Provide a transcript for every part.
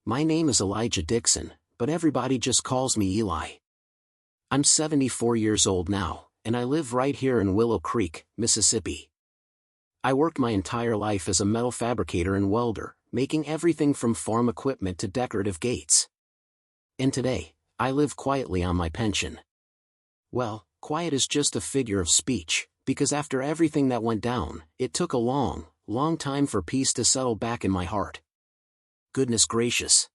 My name is Elijah Dixon, but everybody just calls me Eli. I'm 74 years old now, and I live right here in Willow Creek, Mississippi. I worked my entire life as a metal fabricator and welder, making everything from farm equipment to decorative gates. And today, I live quietly on my pension. Well, quiet is just a figure of speech, because after everything that went down, it took a long time for peace to settle back in my heart. Goodness gracious.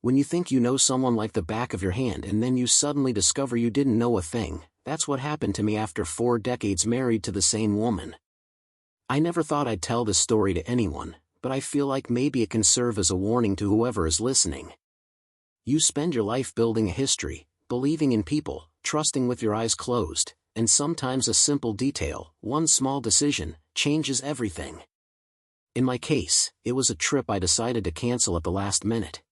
When you think you know someone like the back of your hand and then you suddenly discover you didn't know a thing, that's what happened to me after 4 decades married to the same woman. I never thought I'd tell this story to anyone, but I feel like maybe it can serve as a warning to whoever is listening. You spend your life building a history, believing in people, trusting with your eyes closed, and sometimes a simple detail, one small decision, changes everything. In my case, it was a trip I decided to cancel at the last minute.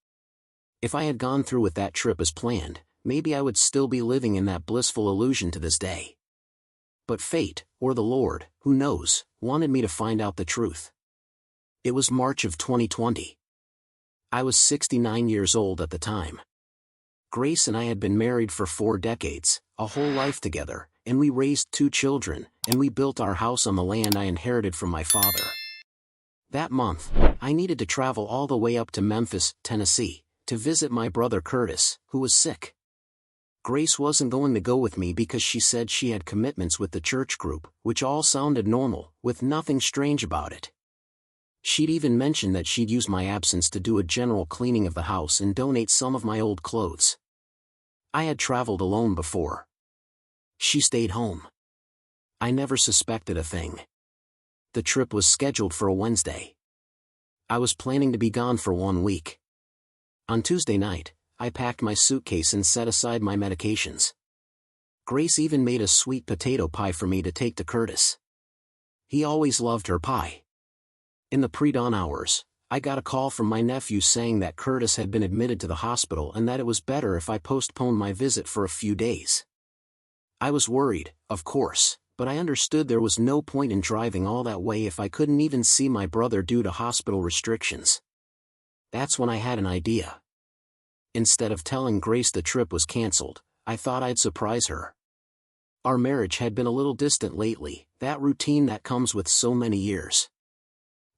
If I had gone through with that trip as planned, maybe I would still be living in that blissful illusion to this day. But fate, or the Lord, who knows, wanted me to find out the truth. It was March of 2020. I was 69 years old at the time. Grace and I had been married for 4 decades, a whole life together, and we raised 2 children, and we built our house on the land I inherited from my father. That month, I needed to travel all the way up to Memphis, Tennessee, to visit my brother Curtis, who was sick. Grace wasn't going to go with me because she said she had commitments with the church group, which all sounded normal, with nothing strange about it. She'd even mentioned that she'd use my absence to do a general cleaning of the house and donate some of my old clothes. I had traveled alone before. She stayed home. I never suspected a thing. The trip was scheduled for a Wednesday. I was planning to be gone for 1 week. On Tuesday night, I packed my suitcase and set aside my medications. Grace even made a sweet potato pie for me to take to Curtis. He always loved her pie. In the pre-dawn hours, I got a call from my nephew saying that Curtis had been admitted to the hospital and that it was better if I postponed my visit for a few days. I was worried, of course, but I understood there was no point in driving all that way if I couldn't even see my brother due to hospital restrictions. That's when I had an idea. Instead of telling Grace the trip was canceled, I thought I'd surprise her. Our marriage had been a little distant lately, that routine that comes with so many years.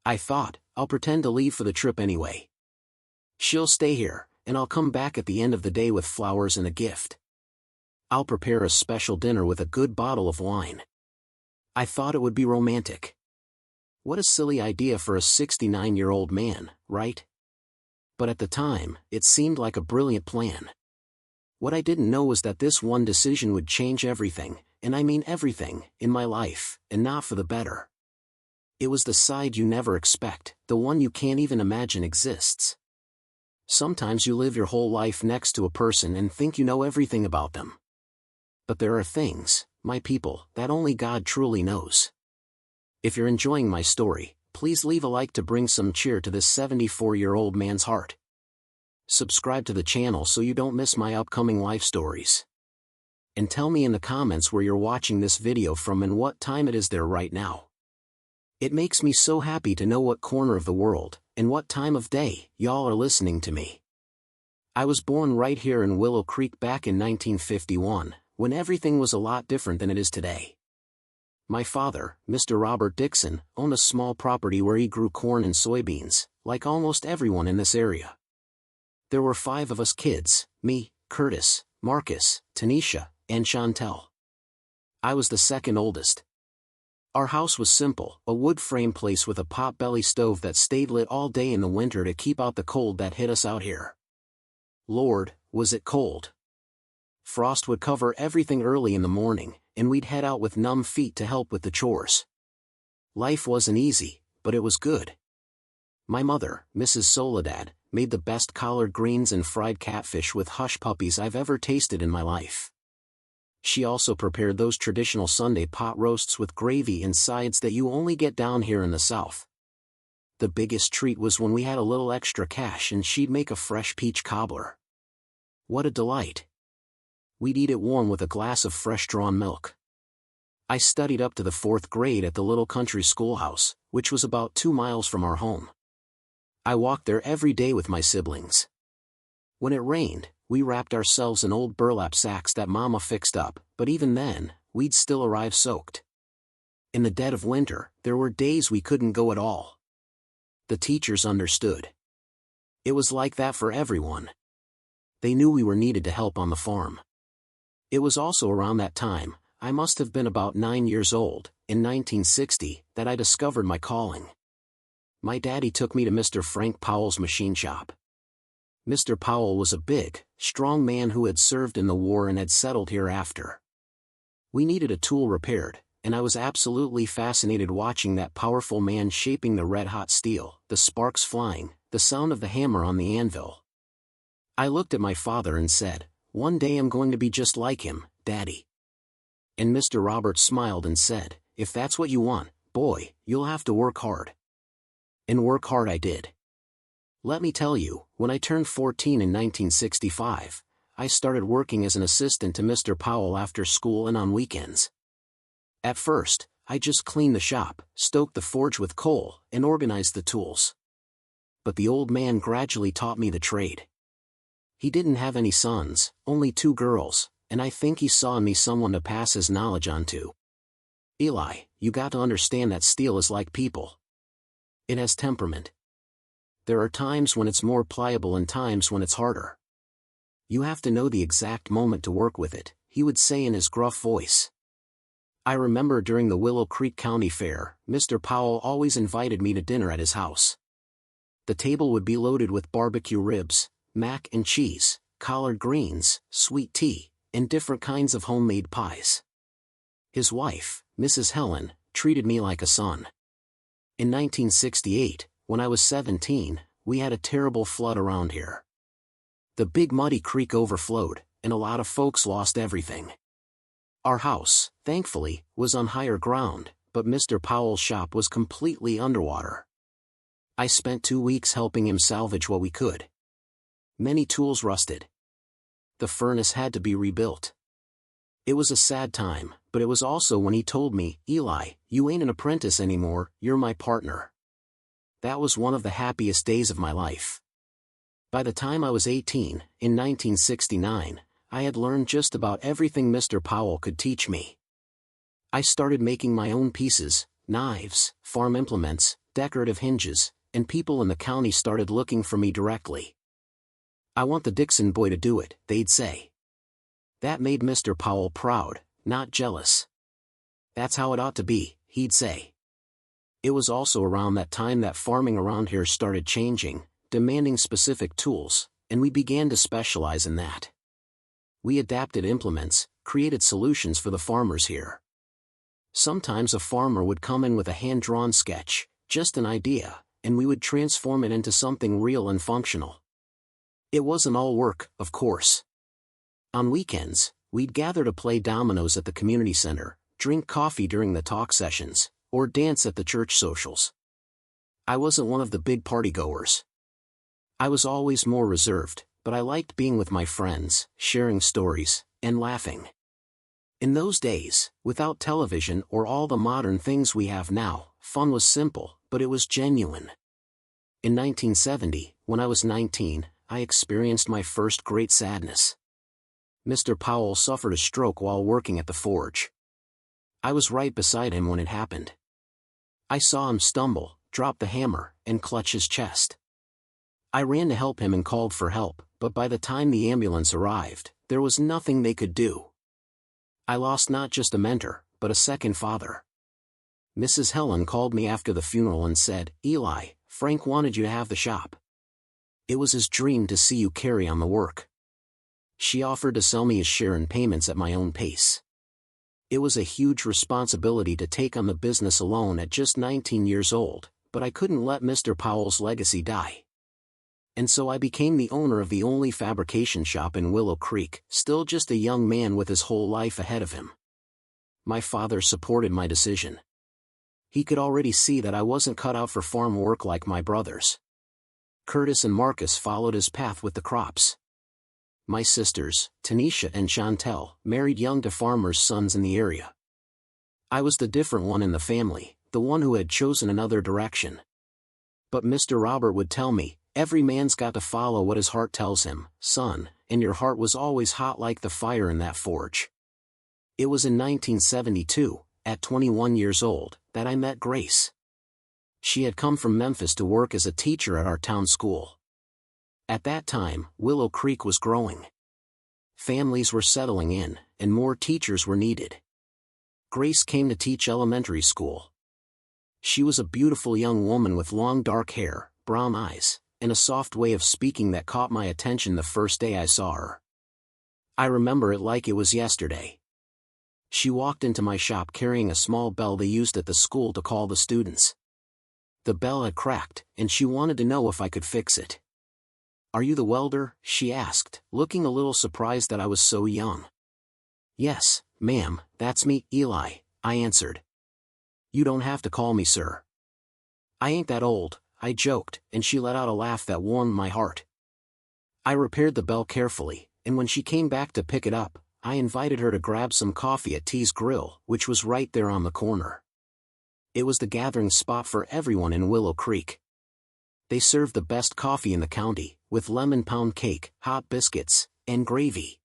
I thought, I'll pretend to leave for the trip anyway. She'll stay here, and I'll come back at the end of the day with flowers and a gift. I'll prepare a special dinner with a good bottle of wine. I thought it would be romantic. What a silly idea for a 69-year-old man, right? But at the time, it seemed like a brilliant plan. What I didn't know was that this one decision would change everything, and I mean everything, in my life, and not for the better. It was the side you never expect, the one you can't even imagine exists. Sometimes you live your whole life next to a person and think you know everything about them. But there are things, my people, that only God truly knows. If you're enjoying my story, please leave a like to bring some cheer to this 74-year-old man's heart. Subscribe to the channel so you don't miss my upcoming life stories. And tell me in the comments where you're watching this video from and what time it is there right now. It makes me so happy to know what corner of the world, and what time of day, y'all are listening to me. I was born right here in Willow Creek back in 1951, when everything was a lot different than it is today. My father, Mr. Robert Dixon, owned a small property where he grew corn and soybeans, like almost everyone in this area. There were 5 of us kids, me, Curtis, Marcus, Tanisha, and Chantel. I was the second oldest. Our house was simple, a wood frame place with a pot-belly stove that stayed lit all day in the winter to keep out the cold that hit us out here. Lord, was it cold. Frost would cover everything early in the morning, and we'd head out with numb feet to help with the chores. Life wasn't easy, but it was good. My mother, Mrs. Soledad, made the best collard greens and fried catfish with hush puppies I've ever tasted in my life. She also prepared those traditional Sunday pot roasts with gravy and sides that you only get down here in the South. The biggest treat was when we had a little extra cash and she'd make a fresh peach cobbler. What a delight. We'd eat it warm with a glass of fresh-drawn milk. I studied up to the 4th grade at the little country schoolhouse, which was about 2 miles from our home. I walked there every day with my siblings. When it rained, we wrapped ourselves in old burlap sacks that Mama fixed up, but even then, we'd still arrive soaked. In the dead of winter, there were days we couldn't go at all. The teachers understood. It was like that for everyone. They knew we were needed to help on the farm. It was also around that time, I must have been about 9 years old, in 1960, that I discovered my calling. My daddy took me to Mr. Frank Powell's machine shop. Mr. Powell was a big, strong man who had served in the war and had settled here after. We needed a tool repaired, and I was absolutely fascinated watching that powerful man shaping the red-hot steel, the sparks flying, the sound of the hammer on the anvil. I looked at my father and said, "One day I'm going to be just like him, Daddy." And Mr. Roberts smiled and said, "If that's what you want, boy, you'll have to work hard." And work hard I did. Let me tell you, when I turned 14 in 1965, I started working as an assistant to Mr. Powell after school and on weekends. At first, I just cleaned the shop, stoked the forge with coal, and organized the tools. But the old man gradually taught me the trade. He didn't have any sons, only 2 girls, and I think he saw in me someone to pass his knowledge on to. "Eli, you got to understand that steel is like people. It has temperament. There are times when it's more pliable and times when it's harder. You have to know the exact moment to work with it," he would say in his gruff voice. I remember during the Willow Creek County Fair, Mr. Powell always invited me to dinner at his house. The table would be loaded with barbecue ribs, mac and cheese, collard greens, sweet tea, and different kinds of homemade pies. His wife, Mrs. Helen, treated me like a son. In 1968, when I was 17, we had a terrible flood around here. The Big Muddy Creek overflowed, and a lot of folks lost everything. Our house, thankfully, was on higher ground, but Mr. Powell's shop was completely underwater. I spent 2 weeks helping him salvage what we could. Many tools rusted. The furnace had to be rebuilt. It was a sad time, but it was also when he told me, "Eli, you ain't an apprentice anymore, you're my partner." That was one of the happiest days of my life. By the time I was 18, in 1969, I had learned just about everything Mr. Powell could teach me. I started making my own pieces, knives, farm implements, decorative hinges, and people in the county started looking for me directly. "I want the Dixon boy to do it," they'd say. That made Mr. Powell proud, not jealous. "That's how it ought to be," he'd say. It was also around that time that farming around here started changing, demanding specific tools, and we began to specialize in that. We adapted implements, created solutions for the farmers here. Sometimes a farmer would come in with a hand-drawn sketch, just an idea, and we would transform it into something real and functional. It wasn't all work, of course. On weekends, we'd gather to play dominoes at the community center, drink coffee during the talk sessions, or dance at the church socials. I wasn't one of the big partygoers. I was always more reserved, but I liked being with my friends, sharing stories, and laughing. In those days, without television or all the modern things we have now, fun was simple, but it was genuine. In 1970, when I was 19, I experienced my first great sadness. Mr. Powell suffered a stroke while working at the forge. I was right beside him when it happened. I saw him stumble, drop the hammer, and clutch his chest. I ran to help him and called for help, but by the time the ambulance arrived, there was nothing they could do. I lost not just a mentor, but a second father. Mrs. Helen called me after the funeral and said, "Eli, Frank wanted you to have the shop. It was his dream to see you carry on the work." She offered to sell me his share in payments at my own pace. It was a huge responsibility to take on the business alone at just 19 years old, but I couldn't let Mr. Powell's legacy die. And so I became the owner of the only fabrication shop in Willow Creek, still just a young man with his whole life ahead of him. My father supported my decision. He could already see that I wasn't cut out for farm work like my brothers. Curtis and Marcus followed his path with the crops. My sisters, Tanisha and Chantel, married young to farmers' sons in the area. I was the different one in the family, the one who had chosen another direction. But Mr. Robert would tell me, every man's got to follow what his heart tells him, son, and your heart was always hot like the fire in that forge. It was in 1972, at 21 years old, that I met Grace. She had come from Memphis to work as a teacher at our town school. At that time, Willow Creek was growing. Families were settling in, and more teachers were needed. Grace came to teach elementary school. She was a beautiful young woman with long dark hair, brown eyes, and a soft way of speaking that caught my attention the first day I saw her. I remember it like it was yesterday. She walked into my shop carrying a small bell they used at the school to call the students. The bell had cracked, and she wanted to know if I could fix it. "Are you the welder?" she asked, looking a little surprised that I was so young. "Yes, ma'am, that's me, Eli," I answered. "You don't have to call me sir." "I ain't that old," I joked, and she let out a laugh that warmed my heart. I repaired the bell carefully, and when she came back to pick it up, I invited her to grab some coffee at T's Grill, which was right there on the corner. It was the gathering spot for everyone in Willow Creek. They served the best coffee in the county, with lemon pound cake, hot biscuits, and gravy.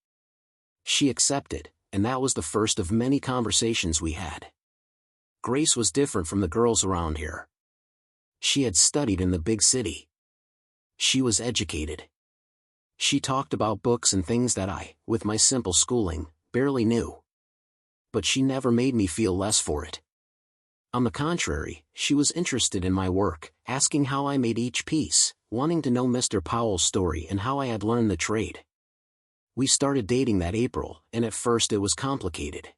She accepted, and that was the first of many conversations we had. Grace was different from the girls around here. She had studied in the big city. She was educated. She talked about books and things that I, with my simple schooling, barely knew. But she never made me feel less for it. On the contrary, she was interested in my work, asking how I made each piece, wanting to know Mr. Powell's story and how I had learned the trade. We started dating that April, and at first it was complicated.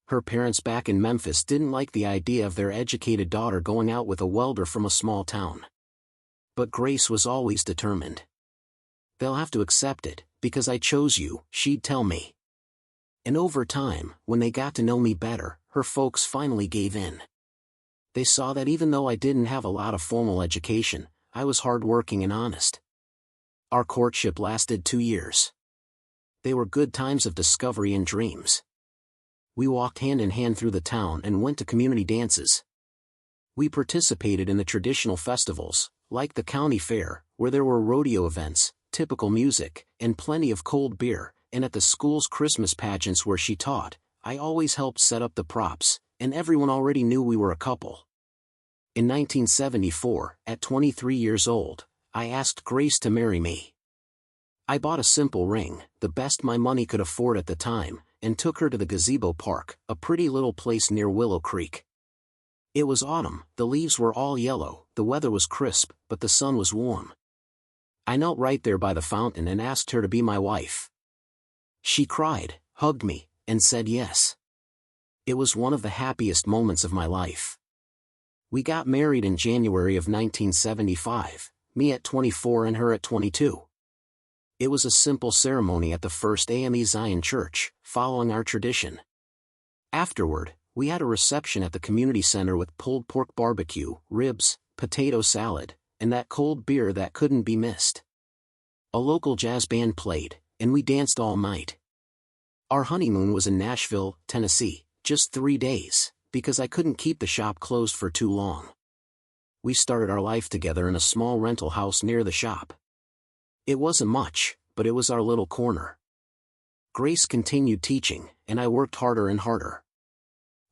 Her parents back in Memphis didn't like the idea of their educated daughter going out with a welder from a small town. But Grace was always determined. "They'll have to accept it, because I chose you," she'd tell me. And over time, when they got to know me better, her folks finally gave in. They saw that even though I didn't have a lot of formal education, I was hardworking and honest. Our courtship lasted 2 years. They were good times of discovery and dreams. We walked hand in hand through the town and went to community dances. We participated in the traditional festivals, like the county fair, where there were rodeo events, typical music, and plenty of cold beer, and at the school's Christmas pageants where she taught, I always helped set up the props, and everyone already knew we were a couple. In 1974, at 23 years old, I asked Grace to marry me. I bought a simple ring, the best my money could afford at the time, and took her to the Gazebo Park, a pretty little place near Willow Creek. It was autumn, the leaves were all yellow, the weather was crisp, but the sun was warm. I knelt right there by the fountain and asked her to be my wife. She cried, hugged me, and said yes. It was one of the happiest moments of my life. We got married in January of 1975, me at 24 and her at 22. It was a simple ceremony at the First AME Zion Church, following our tradition. Afterward, we had a reception at the community center with pulled pork barbecue, ribs, potato salad, and that cold beer that couldn't be missed. A local jazz band played, and we danced all night. Our honeymoon was in Nashville, Tennessee, just 3 days, because I couldn't keep the shop closed for too long. We started our life together in a small rental house near the shop. It wasn't much, but it was our little corner. Grace continued teaching, and I worked harder and harder.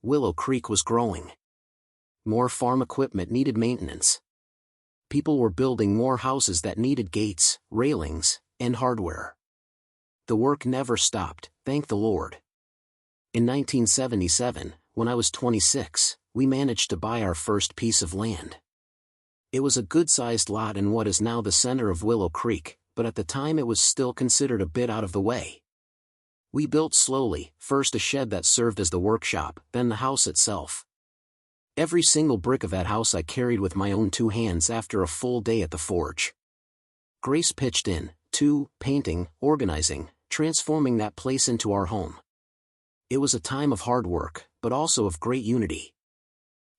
Willow Creek was growing. More farm equipment needed maintenance. People were building more houses that needed gates, railings, and hardware. The work never stopped, thank the Lord. In 1977, when I was 26, we managed to buy our first piece of land. It was a good-sized lot in what is now the center of Willow Creek, but at the time it was still considered a bit out of the way. We built slowly, first a shed that served as the workshop, then the house itself. Every single brick of that house I carried with my own 2 hands after a full day at the forge. Grace pitched in, too, painting, organizing, transforming that place into our home. It was a time of hard work, but also of great unity.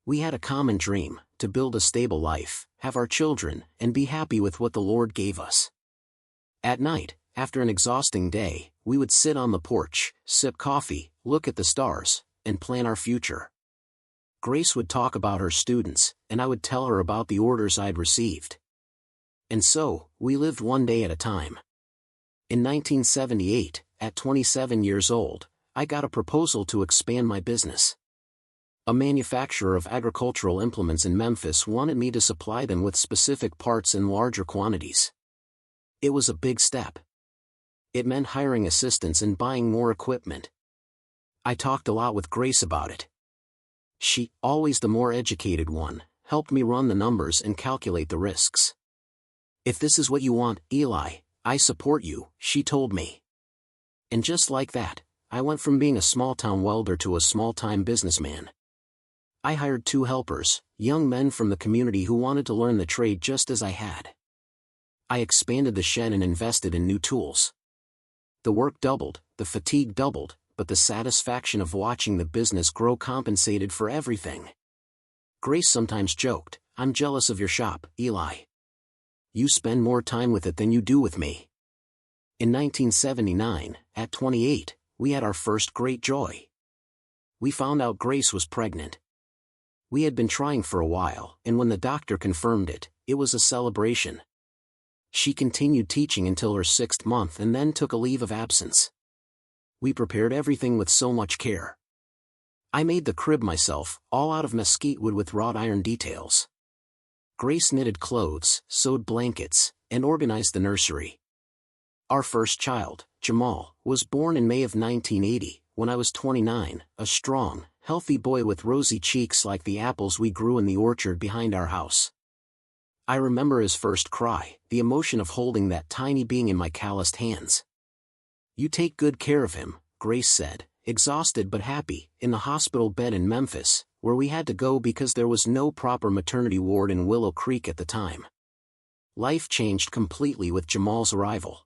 We had a common dream, to build a stable life, have our children, and be happy with what the Lord gave us. At night, after an exhausting day, we would sit on the porch, sip coffee, look at the stars, and plan our future. Grace would talk about her students, and I would tell her about the orders I'd received. And so, we lived one day at a time. In 1978, at 27 years old, I got a proposal to expand my business. A manufacturer of agricultural implements in Memphis wanted me to supply them with specific parts in larger quantities. It was a big step. It meant hiring assistants and buying more equipment. I talked a lot with Grace about it. She, always the more educated one, helped me run the numbers and calculate the risks. "If this is what you want, Eli, I support you," she told me. And just like that, I went from being a small-town welder to a small-time businessman. I hired 2 helpers, young men from the community who wanted to learn the trade just as I had. I expanded the shed and invested in new tools. The work doubled, the fatigue doubled, but the satisfaction of watching the business grow compensated for everything. Grace sometimes joked, "I'm jealous of your shop, Eli. You spend more time with it than you do with me." In 1979, at 28, we had our first great joy. We found out Grace was pregnant. We had been trying for a while, and when the doctor confirmed it, it was a celebration. She continued teaching until her 6th month and then took a leave of absence. We prepared everything with so much care. I made the crib myself, all out of mesquite wood with wrought iron details. Grace knitted clothes, sewed blankets, and organized the nursery. Our first child, Jamal, was born in May of 1980, when I was 29, a strong, healthy boy with rosy cheeks like the apples we grew in the orchard behind our house. I remember his first cry, the emotion of holding that tiny being in my calloused hands. "You take good care of him," Grace said, exhausted but happy, in the hospital bed in Memphis, where we had to go because there was no proper maternity ward in Willow Creek at the time. Life changed completely with Jamal's arrival.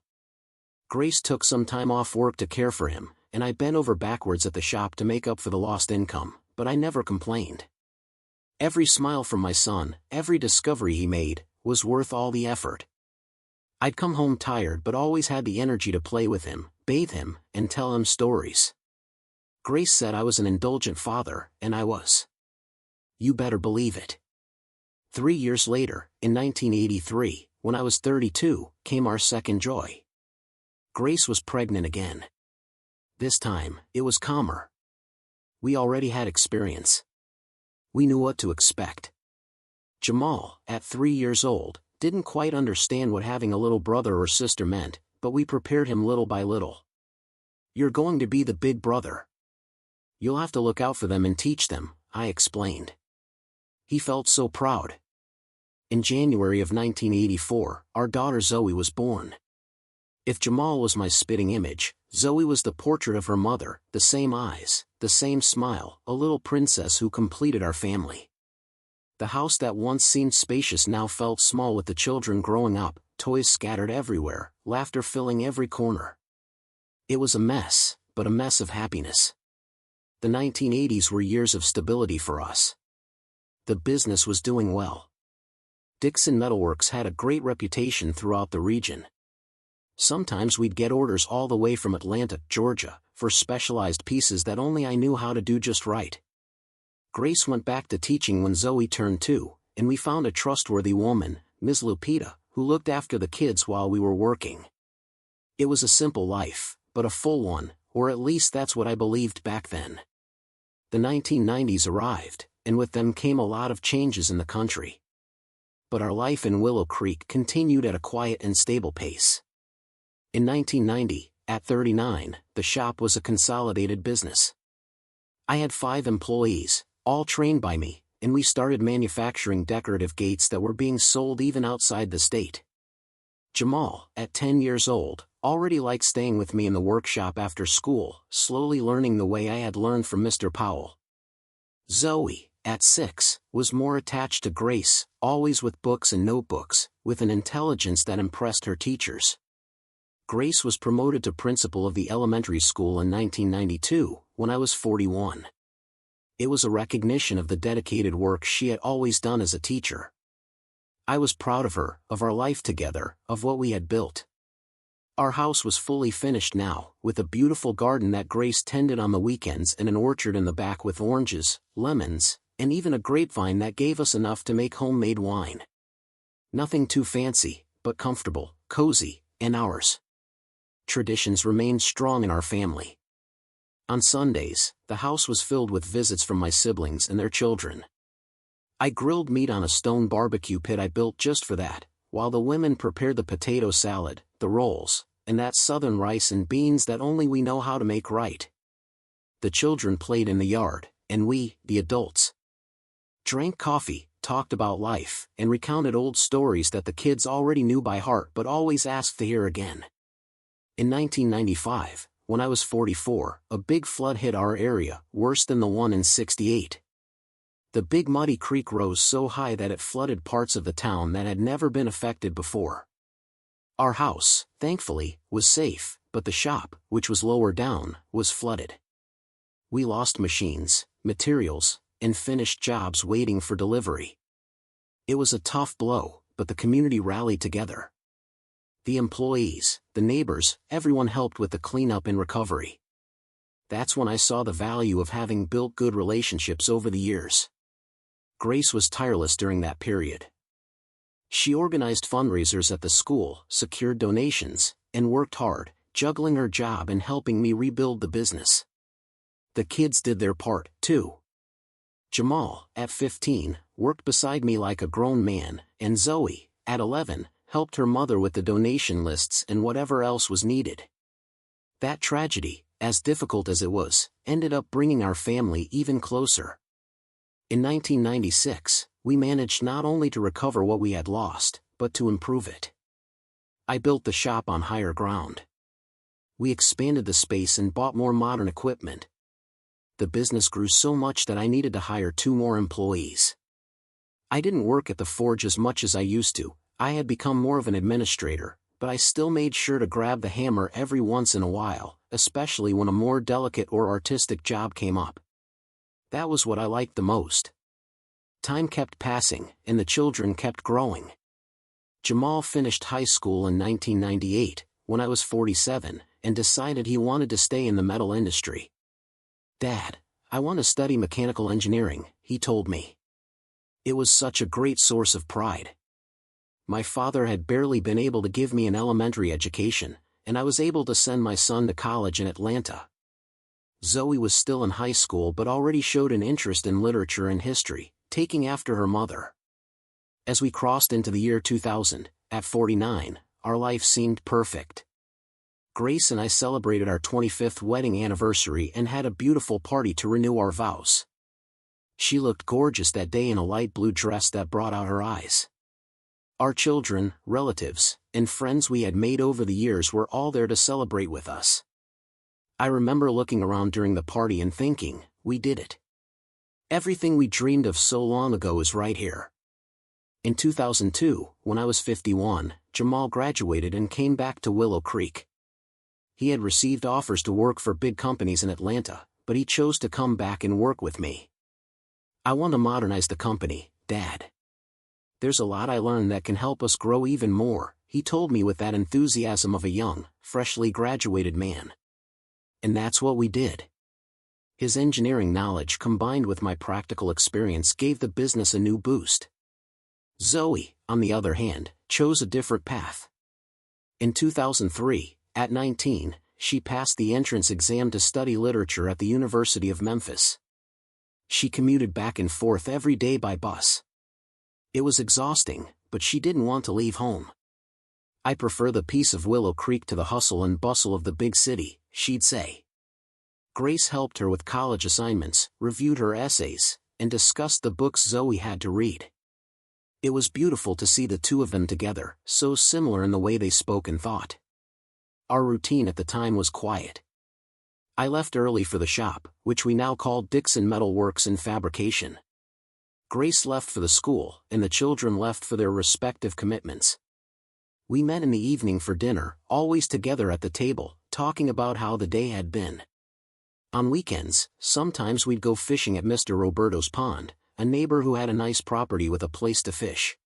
Grace took some time off work to care for him, and I bent over backwards at the shop to make up for the lost income, but I never complained. Every smile from my son, every discovery he made, was worth all the effort. I'd come home tired but always had the energy to play with him, bathe him, and tell him stories. Grace said I was an indulgent father, and I was. You better believe it. 3 years later, in 1983, when I was 32, came our second joy. Grace was pregnant again. This time, it was calmer. We already had experience. We knew what to expect. Jamal, at 3 years old, didn't quite understand what having a little brother or sister meant, but we prepared him little by little. "You're going to be the big brother. You'll have to look out for them and teach them," I explained. He felt so proud. In January of 1984, our daughter Zoe was born. If Jamal was my spitting image, Zoe was the portrait of her mother, the same eyes, the same smile, a little princess who completed our family. The house that once seemed spacious now felt small with the children growing up, toys scattered everywhere, laughter filling every corner. It was a mess, but a mess of happiness. The 1980s were years of stability for us. The business was doing well. Dixon Metalworks had a great reputation throughout the region. Sometimes we'd get orders all the way from Atlanta, Georgia, for specialized pieces that only I knew how to do just right. Grace went back to teaching when Zoe turned 2, and we found a trustworthy woman, Ms. Lupita, who looked after the kids while we were working. It was a simple life, but a full one, or at least that's what I believed back then. The 1990s arrived, and with them came a lot of changes in the country. But our life in Willow Creek continued at a quiet and stable pace. In 1990, at 39, the shop was a consolidated business. I had 5 employees, all trained by me, and we started manufacturing decorative gates that were being sold even outside the state. Jamal, at 10 years old, already liked staying with me in the workshop after school, slowly learning the way I had learned from Mr. Powell. Zoe, at 6, was more attached to Grace, always with books and notebooks, with an intelligence that impressed her teachers. Grace was promoted to principal of the elementary school in 1992, when I was 41. It was a recognition of the dedicated work she had always done as a teacher. I was proud of her, of our life together, of what we had built. Our house was fully finished now, with a beautiful garden that Grace tended on the weekends and an orchard in the back with oranges, lemons, and even a grapevine that gave us enough to make homemade wine. Nothing too fancy, but comfortable, cozy, and ours. Traditions remained strong in our family. On Sundays, the house was filled with visits from my siblings and their children. I grilled meat on a stone barbecue pit I built just for that, while the women prepared the potato salad, the rolls, and that southern rice and beans that only we know how to make right. The children played in the yard, and we, the adults, drank coffee, talked about life, and recounted old stories that the kids already knew by heart but always asked to hear again. In 1995, when I was 44, a big flood hit our area, worse than the one in '68. The Big Muddy Creek rose so high that it flooded parts of the town that had never been affected before. Our house, thankfully, was safe, but the shop, which was lower down, was flooded. We lost machines, materials, and finished jobs waiting for delivery. It was a tough blow, but the community rallied together. The employees, the neighbors, everyone helped with the cleanup and recovery. That's when I saw the value of having built good relationships over the years. Grace was tireless during that period. She organized fundraisers at the school, secured donations, and worked hard, juggling her job and helping me rebuild the business. The kids did their part, too. Jamal, at 15, worked beside me like a grown man, and Zoe, at 11, helped her mother with the donation lists and whatever else was needed. That tragedy, as difficult as it was, ended up bringing our family even closer. In 1996, we managed not only to recover what we had lost, but to improve it. I built the shop on higher ground. We expanded the space and bought more modern equipment. The business grew so much that I needed to hire 2 more employees. I didn't work at the forge as much as I used to. I had become more of an administrator, but I still made sure to grab the hammer every once in a while, especially when a more delicate or artistic job came up. That was what I liked the most. Time kept passing, and the children kept growing. Jamal finished high school in 1998, when I was 47, and decided he wanted to stay in the metal industry. "Dad, I want to study mechanical engineering," he told me. It was such a great source of pride. My father had barely been able to give me an elementary education, and I was able to send my son to college in Atlanta. Zoe was still in high school but already showed an interest in literature and history, taking after her mother. As we crossed into the year 2000, at 49, our life seemed perfect. Grace and I celebrated our 25th wedding anniversary and had a beautiful party to renew our vows. She looked gorgeous that day in a light blue dress that brought out her eyes. Our children, relatives, and friends we had made over the years were all there to celebrate with us. I remember looking around during the party and thinking, we did it. Everything we dreamed of so long ago is right here. In 2002, when I was 51, Jamal graduated and came back to Willow Creek. He had received offers to work for big companies in Atlanta, but he chose to come back and work with me. "I want to modernize the company, Dad. There's a lot I learned that can help us grow even more," he told me with that enthusiasm of a young, freshly graduated man. And that's what we did. His engineering knowledge combined with my practical experience gave the business a new boost. Zoe, on the other hand, chose a different path. In 2003, at 19, she passed the entrance exam to study literature at the University of Memphis. She commuted back and forth every day by bus. It was exhausting, but she didn't want to leave home. "I prefer the peace of Willow Creek to the hustle and bustle of the big city," she'd say. Grace helped her with college assignments, reviewed her essays, and discussed the books Zoe had to read. It was beautiful to see the two of them together, so similar in the way they spoke and thought. Our routine at the time was quiet. I left early for the shop, which we now call Dixon Metal Works and Fabrication. Grace left for the school, and the children left for their respective commitments. We met in the evening for dinner, always together at the table, talking about how the day had been. On weekends, sometimes we'd go fishing at Mr. Roberto's pond, a neighbor who had a nice property with a place to fish.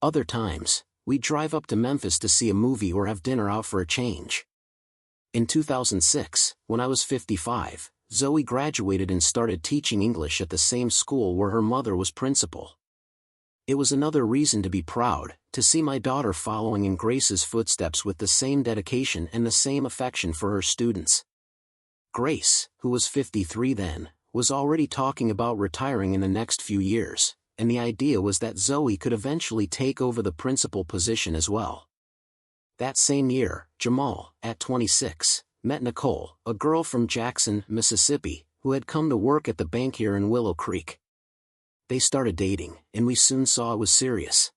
Other times, we'd drive up to Memphis to see a movie or have dinner out for a change. In 2006, when I was 55, Zoe graduated and started teaching English at the same school where her mother was principal. It was another reason to be proud, to see my daughter following in Grace's footsteps with the same dedication and the same affection for her students. Grace, who was 53 then, was already talking about retiring in the next few years, and the idea was that Zoe could eventually take over the principal position as well. That same year, Jamal, at 26, met Nicole, a girl from Jackson, Mississippi, who had come to work at the bank here in Willow Creek. They started dating, and we soon saw it was serious.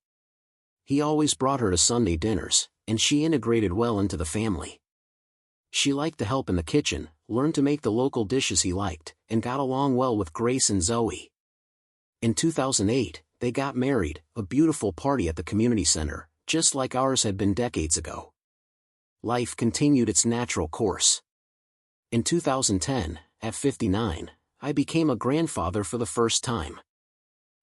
He always brought her to Sunday dinners, and she integrated well into the family. She liked to help in the kitchen, learned to make the local dishes he liked, and got along well with Grace and Zoe. In 2008, they got married, a beautiful party at the community center, just like ours had been decades ago. Life continued its natural course. In 2010, at 59, I became a grandfather for the first time.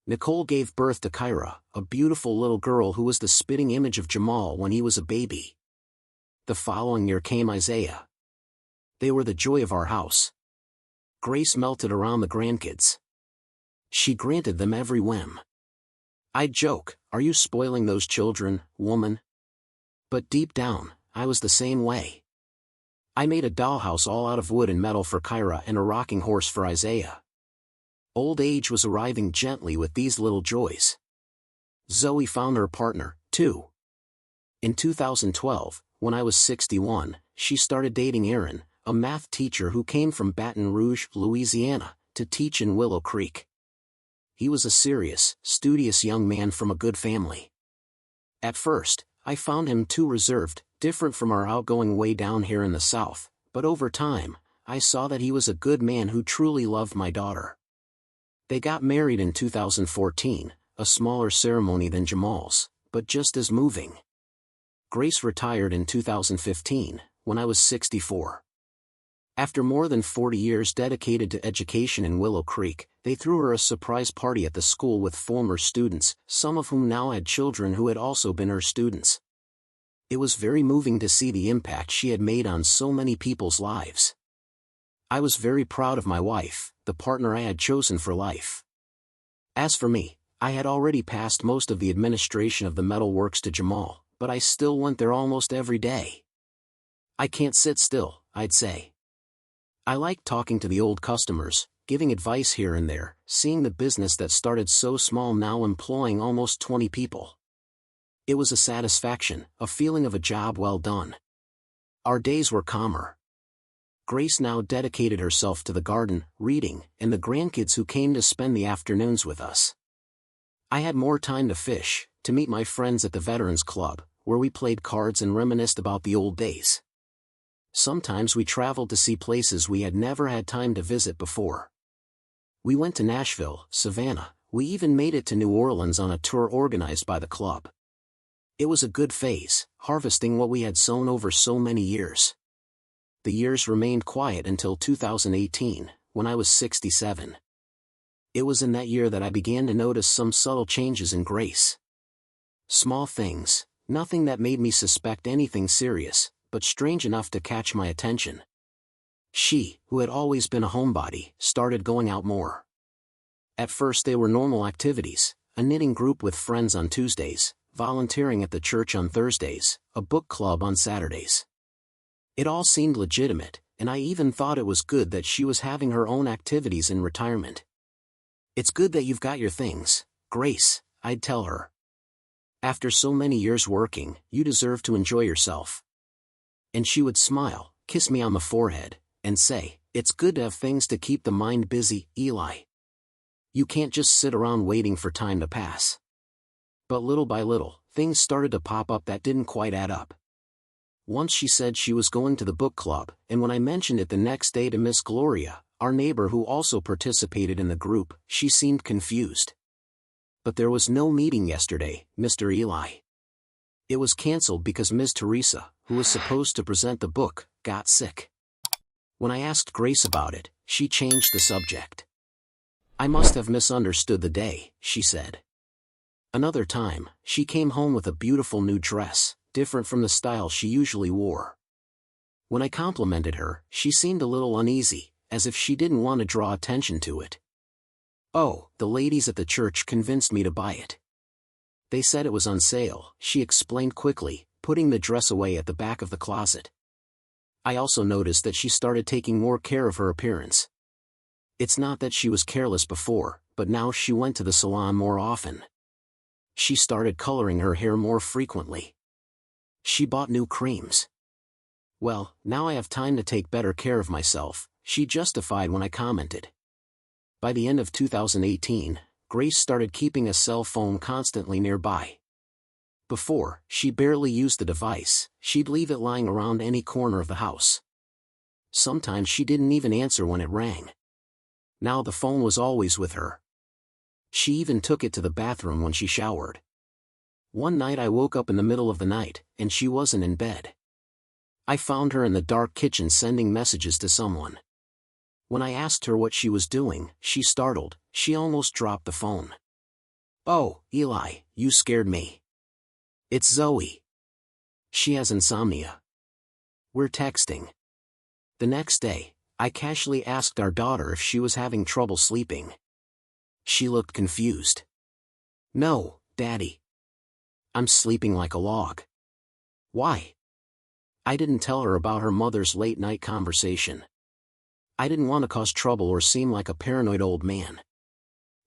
Nicole gave birth to Kyra, a beautiful little girl who was the spitting image of Jamal when he was a baby. The following year came Isaiah. They were the joy of our house. Grace melted around the grandkids. She granted them every whim. I'd joke, "Are you spoiling those children, woman?" But deep down, I was the same way. I made a dollhouse all out of wood and metal for Kyra and a rocking horse for Isaiah. Old age was arriving gently with these little joys. Zoe found her partner, too. In 2012, when I was 61, she started dating Aaron, a math teacher who came from Baton Rouge, Louisiana, to teach in Willow Creek. He was a serious, studious young man from a good family. At first, I found him too reserved, different from our outgoing way down here in the South, but over time, I saw that he was a good man who truly loved my daughter. They got married in 2014, a smaller ceremony than Jamal's, but just as moving. Grace retired in 2015, when I was 64. After more than 40 years dedicated to education in Willow Creek, they threw her a surprise party at the school with former students, some of whom now had children who had also been her students. It was very moving to see the impact she had made on so many people's lives. I was very proud of my wife, the partner I had chosen for life. As for me, I had already passed most of the administration of the metal works to Jamal, but I still went there almost every day. I can't sit still, I'd say. I liked talking to the old customers, giving advice here and there, seeing the business that started so small now employing almost 20 people. It was a satisfaction, a feeling of a job well done. Our days were calmer. Grace now dedicated herself to the garden, reading, and the grandkids who came to spend the afternoons with us. I had more time to fish, to meet my friends at the Veterans Club, where we played cards and reminisced about the old days. Sometimes we traveled to see places we had never had time to visit before. We went to Nashville, Savannah, we even made it to New Orleans on a tour organized by the club. It was a good phase, harvesting what we had sown over so many years. The years remained quiet until 2018, when I was 67. It was in that year that I began to notice some subtle changes in Grace. Small things, nothing that made me suspect anything serious, but strange enough to catch my attention. She, who had always been a homebody, started going out more. At first they were normal activities, a knitting group with friends on Tuesdays, volunteering at the church on Thursdays, a book club on Saturdays. It all seemed legitimate, and I even thought it was good that she was having her own activities in retirement. "It's good that you've got your things, Grace," I'd tell her. "After so many years working, you deserve to enjoy yourself." And she would smile, kiss me on the forehead, and say, "It's good to have things to keep the mind busy, Eli. You can't just sit around waiting for time to pass." But little by little, things started to pop up that didn't quite add up. Once she said she was going to the book club, and when I mentioned it the next day to Miss Gloria, our neighbor who also participated in the group, she seemed confused. "But there was no meeting yesterday, Mr. Eli. It was canceled because Ms. Teresa, who was supposed to present the book, got sick." When I asked Grace about it, she changed the subject. "I must have misunderstood the day," she said. Another time, she came home with a beautiful new dress, different from the style she usually wore. When I complimented her, she seemed a little uneasy, as if she didn't want to draw attention to it. "Oh, the ladies at the church convinced me to buy it. They said it was on sale," she explained quickly, putting the dress away at the back of the closet. I also noticed that she started taking more care of her appearance. It's not that she was careless before, but now she went to the salon more often. She started coloring her hair more frequently. She bought new creams. "Well, now I have time to take better care of myself," she justified when I commented. By the end of 2018, Grace started keeping a cell phone constantly nearby. Before, she barely used the device, she'd leave it lying around any corner of the house. Sometimes she didn't even answer when it rang. Now the phone was always with her. She even took it to the bathroom when she showered. One night I woke up in the middle of the night, and she wasn't in bed. I found her in the dark kitchen sending messages to someone. When I asked her what she was doing, she startled, she almost dropped the phone. "Oh, Eli, you scared me. It's Zoe. She has insomnia. We're texting." The next day, I casually asked our daughter if she was having trouble sleeping. She looked confused. "No, Daddy. I'm sleeping like a log." "Why?" I didn't tell her about her mother's late-night conversation. I didn't want to cause trouble or seem like a paranoid old man.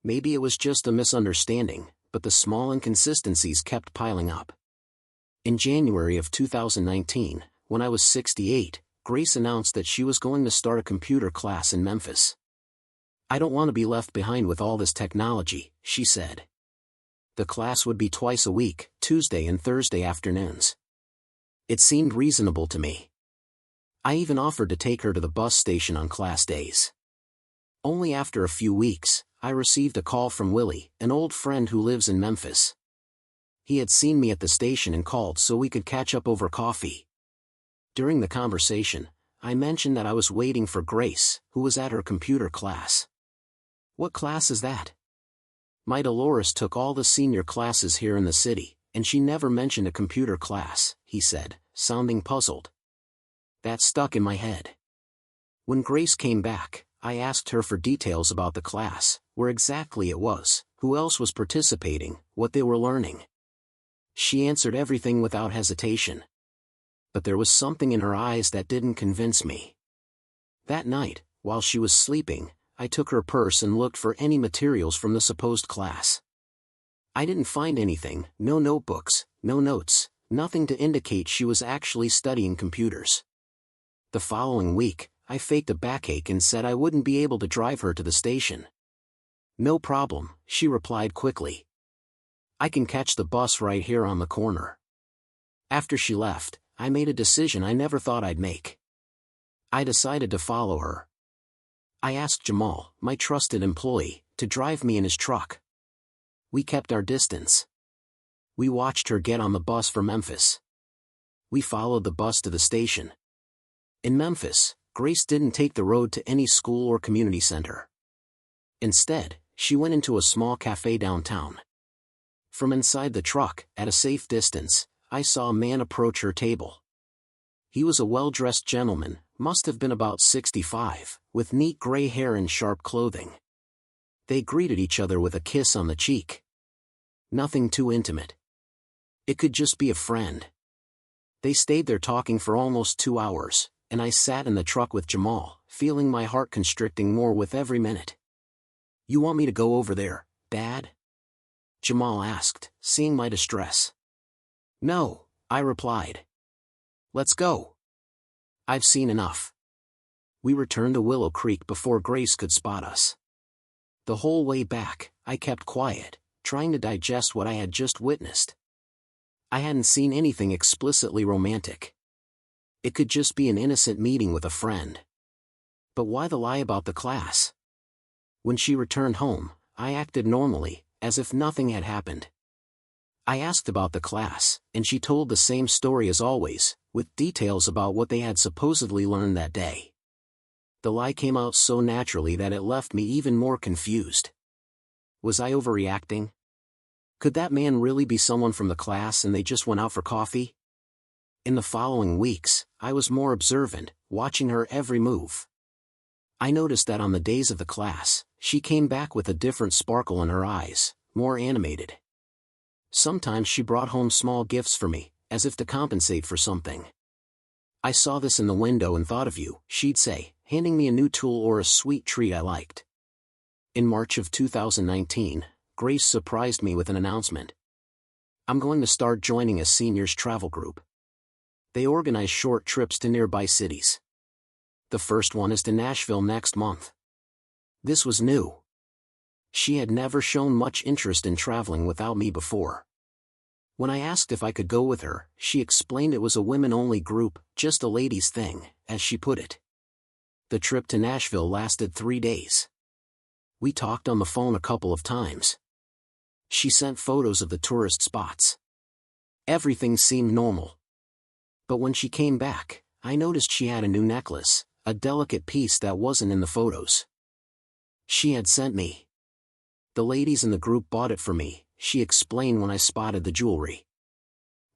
Maybe it was just a misunderstanding, but the small inconsistencies kept piling up. In January of 2019, when I was 68, Grace announced that she was going to start a computer class in Memphis. "I don't want to be left behind with all this technology," she said. The class would be twice a week, Tuesday and Thursday afternoons. It seemed reasonable to me. I even offered to take her to the bus station on class days. Only after a few weeks, I received a call from Willie, an old friend who lives in Memphis. He had seen me at the station and called so we could catch up over coffee. During the conversation, I mentioned that I was waiting for Grace, who was at her computer class. "What class is that?" "My Dolores took all the senior classes here in the city, and she never mentioned a computer class," he said, sounding puzzled. That stuck in my head. When Grace came back, I asked her for details about the class, where exactly it was, who else was participating, what they were learning. She answered everything without hesitation. But there was something in her eyes that didn't convince me. That night, while she was sleeping, I took her purse and looked for any materials from the supposed class. I didn't find anything, no notebooks, no notes, nothing to indicate she was actually studying computers. The following week, I faked a backache and said I wouldn't be able to drive her to the station. "No problem," she replied quickly. "I can catch the bus right here on the corner." After she left, I made a decision I never thought I'd make. I decided to follow her. I asked Jamal, my trusted employee, to drive me in his truck. We kept our distance. We watched her get on the bus for Memphis. We followed the bus to the station. In Memphis, Grace didn't take the road to any school or community center. Instead, she went into a small cafe downtown. From inside the truck, at a safe distance, I saw a man approach her table. He was a well-dressed gentleman, must have been about 65, with neat gray hair and sharp clothing. They greeted each other with a kiss on the cheek. Nothing too intimate. It could just be a friend. They stayed there talking for almost 2 hours, and I sat in the truck with Jamal, feeling my heart constricting more with every minute. "You want me to go over there, Dad?" Jamal asked, seeing my distress. "No," I replied. "Let's go. I've seen enough." We returned to Willow Creek before Grace could spot us. The whole way back, I kept quiet, trying to digest what I had just witnessed. I hadn't seen anything explicitly romantic. It could just be an innocent meeting with a friend. But why the lie about the class? When she returned home, I acted normally, as if nothing had happened. I asked about the class, and she told the same story as always, with details about what they had supposedly learned that day. The lie came out so naturally that it left me even more confused. Was I overreacting? Could that man really be someone from the class and they just went out for coffee? In the following weeks, I was more observant, watching her every move. I noticed that on the days of the class, she came back with a different sparkle in her eyes, more animated. Sometimes she brought home small gifts for me, as if to compensate for something. "I saw this in the window and thought of you," she'd say, handing me a new tool or a sweet treat I liked. In March of 2019, Grace surprised me with an announcement. "I'm going to start joining a seniors travel group. They organize short trips to nearby cities. The first one is to Nashville next month." This was new. She had never shown much interest in traveling without me before. When I asked if I could go with her, she explained it was a women-only group, just a ladies' thing, as she put it. The trip to Nashville lasted 3 days. We talked on the phone a couple of times. She sent photos of the tourist spots. Everything seemed normal. But when she came back, I noticed she had a new necklace, a delicate piece that wasn't in the photos. She had sent me. "The ladies in the group bought it for me," she explained when I spotted the jewelry.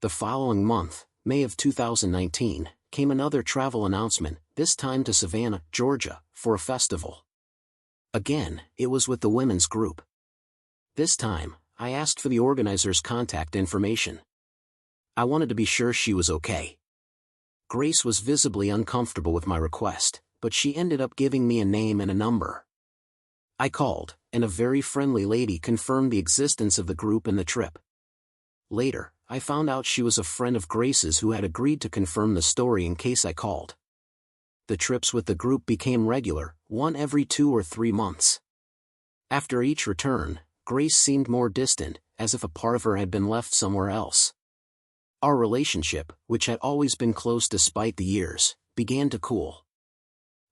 The following month, May of 2019, came another travel announcement, this time to Savannah, Georgia, for a festival. Again, it was with the women's group. This time, I asked for the organizer's contact information. I wanted to be sure she was okay. Grace was visibly uncomfortable with my request, but she ended up giving me a name and a number. I called, and a very friendly lady confirmed the existence of the group and the trip. Later, I found out she was a friend of Grace's who had agreed to confirm the story in case I called. The trips with the group became regular, one every 2 or 3 months. After each return, Grace seemed more distant, as if a part of her had been left somewhere else. Our relationship, which had always been close despite the years, began to cool.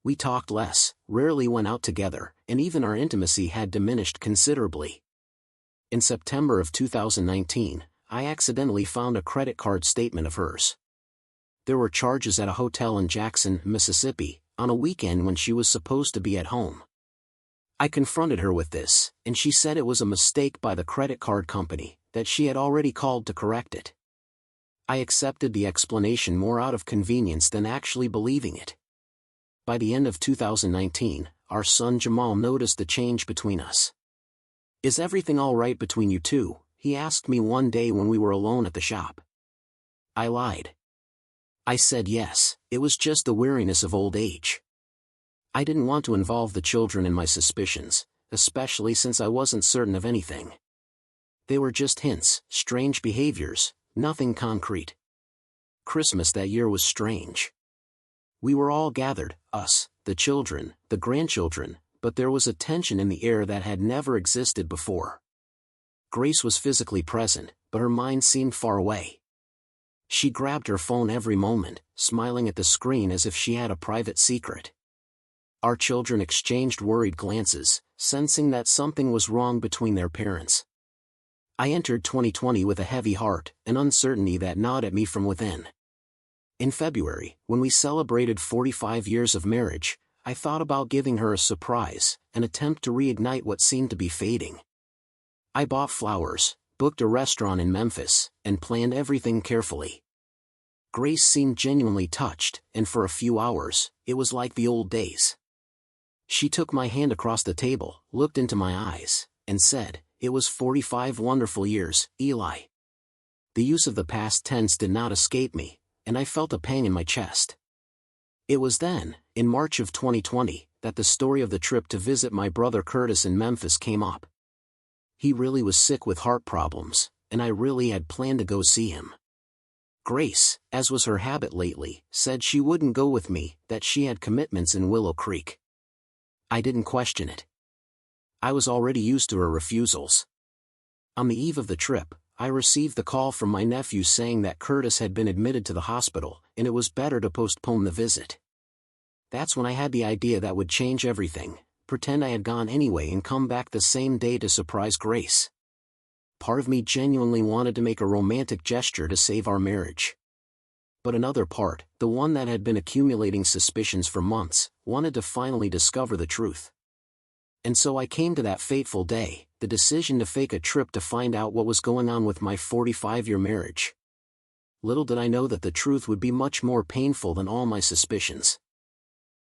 We talked less, rarely went out together, and even our intimacy had diminished considerably. In September of 2019, I accidentally found a credit card statement of hers. There were charges at a hotel in Jackson, Mississippi, on a weekend when she was supposed to be at home. I confronted her with this, and she said it was a mistake by the credit card company, that she had already called to correct it. I accepted the explanation more out of convenience than actually believing it. By the end of 2019, our son Jamal noticed the change between us. "Is everything all right between you two?" he asked me one day when we were alone at the shop. I lied. I said yes, it was just the weariness of old age. I didn't want to involve the children in my suspicions, especially since I wasn't certain of anything. They were just hints, strange behaviors, nothing concrete. Christmas that year was strange. We were all gathered, us, the children, the grandchildren, but there was a tension in the air that had never existed before. Grace was physically present, but her mind seemed far away. She grabbed her phone every moment, smiling at the screen as if she had a private secret. Our children exchanged worried glances, sensing that something was wrong between their parents. I entered 2020 with a heavy heart, an uncertainty that gnawed at me from within. In February, when we celebrated 45 years of marriage, I thought about giving her a surprise, an attempt to reignite what seemed to be fading. I bought flowers, booked a restaurant in Memphis, and planned everything carefully. Grace seemed genuinely touched, and for a few hours, it was like the old days. She took my hand across the table, looked into my eyes, and said, "It was 45 wonderful years, Eli." The use of the past tense did not escape me, and I felt a pang in my chest. It was then, in March of 2020, that the story of the trip to visit my brother Curtis in Memphis came up. He really was sick with heart problems, and I really had planned to go see him. Grace, as was her habit lately, said she wouldn't go with me, that she had commitments in Willow Creek. I didn't question it. I was already used to her refusals. On the eve of the trip, I received the call from my nephew saying that Curtis had been admitted to the hospital, and it was better to postpone the visit. That's when I had the idea that would change everything, pretend I had gone anyway and come back the same day to surprise Grace. Part of me genuinely wanted to make a romantic gesture to save our marriage. But another part, the one that had been accumulating suspicions for months, wanted to finally discover the truth. And so I came to that fateful day, the decision to fake a trip to find out what was going on with my 45-year marriage. Little did I know that the truth would be much more painful than all my suspicions.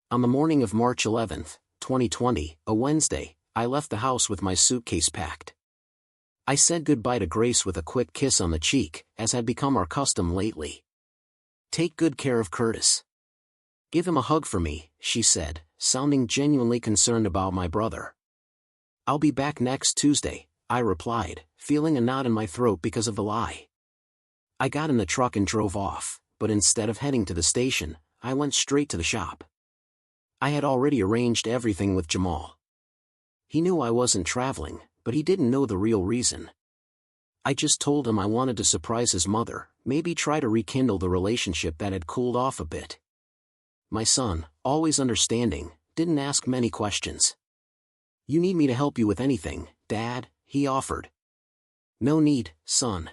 On the morning of March 11th, 2020, a Wednesday, I left the house with my suitcase packed. I said goodbye to Grace with a quick kiss on the cheek, as had become our custom lately. "Take good care of Curtis. Give him a hug for me," she said, sounding genuinely concerned about my brother. "I'll be back next Tuesday," I replied, feeling a knot in my throat because of the lie. I got in the truck and drove off, but instead of heading to the station, I went straight to the shop. I had already arranged everything with Jamal. He knew I wasn't traveling, but he didn't know the real reason. I just told him I wanted to surprise his mother, maybe try to rekindle the relationship that had cooled off a bit. My son, always understanding, didn't ask many questions. "You need me to help you with anything, Dad?" he offered. "No need, son.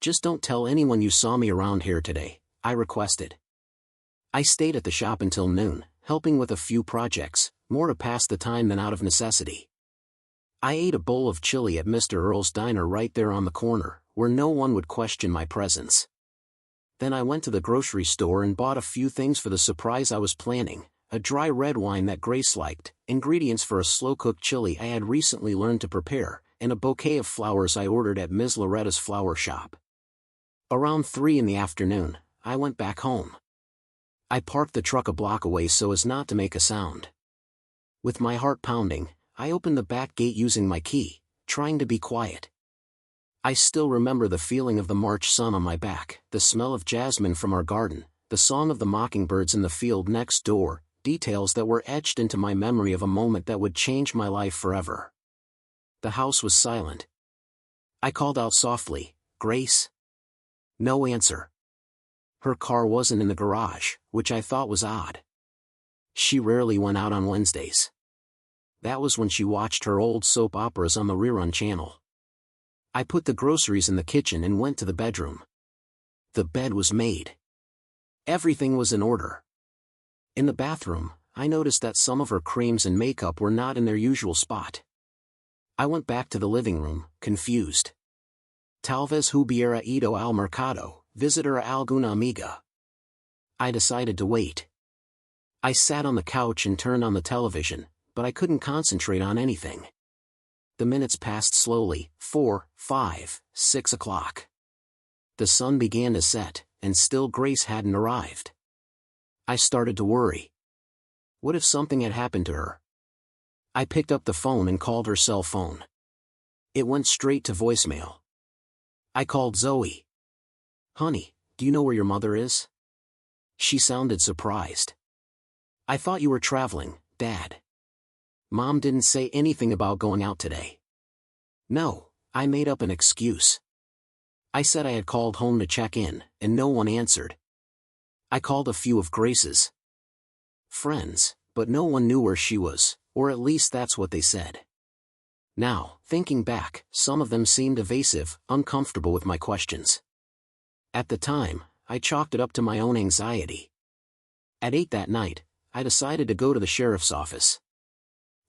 Just don't tell anyone you saw me around here today," I requested. I stayed at the shop until noon, helping with a few projects, more to pass the time than out of necessity. I ate a bowl of chili at Mr. Earl's diner right there on the corner, where no one would question my presence. Then I went to the grocery store and bought a few things for the surprise I was planning: a dry red wine that Grace liked, ingredients for a slow-cooked chili I had recently learned to prepare, and a bouquet of flowers I ordered at Ms. Loretta's flower shop. Around 3 in the afternoon, I went back home. I parked the truck a block away so as not to make a sound. With my heart pounding, I opened the back gate using my key, trying to be quiet. I still remember the feeling of the March sun on my back, the smell of jasmine from our garden, the song of the mockingbirds in the field next door, details that were etched into my memory of a moment that would change my life forever. The house was silent. I called out softly, "Grace?" No answer. Her car wasn't in the garage, which I thought was odd. She rarely went out on Wednesdays. That was when she watched her old soap operas on the rerun channel. I put the groceries in the kitchen and went to the bedroom. The bed was made. Everything was in order. In the bathroom, I noticed that some of her creams and makeup were not in their usual spot. I went back to the living room, confused. "Tal vez hubiera ido al mercado, visitar alguna amiga." I decided to wait. I sat on the couch and turned on the television, but I couldn't concentrate on anything. The minutes passed slowly: 4, 5, 6 o'clock. The sun began to set, and still Grace hadn't arrived. I started to worry. What if something had happened to her? I picked up the phone and called her cell phone. It went straight to voicemail. I called Zoe. "Honey, do you know where your mother is?" She sounded surprised. "I thought you were traveling, Dad. Mom didn't say anything about going out today." No, I made up an excuse. I said I had called home to check in, and no one answered. I called a few of Grace's friends, but no one knew where she was, or at least that's what they said. Now, thinking back, some of them seemed evasive, uncomfortable with my questions. At the time, I chalked it up to my own anxiety. At 8 that night, I decided to go to the sheriff's office.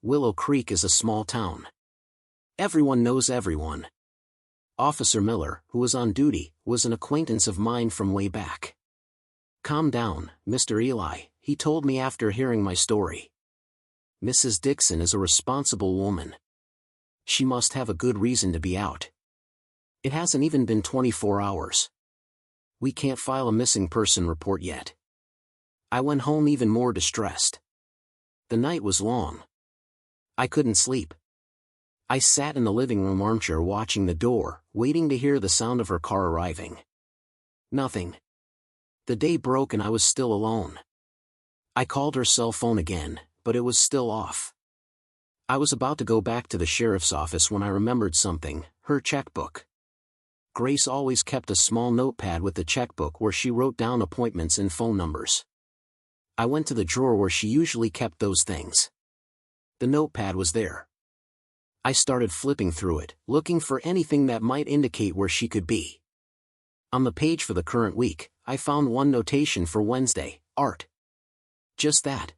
Willow Creek is a small town. Everyone knows everyone. Officer Miller, who was on duty, was an acquaintance of mine from way back. "Calm down, Mr. Eli," he told me after hearing my story. "Mrs. Dixon is a responsible woman. She must have a good reason to be out. It hasn't even been 24 hours. We can't file a missing person report yet." I went home even more distressed. The night was long. I couldn't sleep. I sat in the living room armchair watching the door, waiting to hear the sound of her car arriving. Nothing. The day broke and I was still alone. I called her cell phone again, but it was still off. I was about to go back to the sheriff's office when I remembered something: her checkbook. Grace always kept a small notepad with the checkbook where she wrote down appointments and phone numbers. I went to the drawer where she usually kept those things. The notepad was there. I started flipping through it, looking for anything that might indicate where she could be. On the page for the current week, I found one notation for Wednesday: Art. Just that.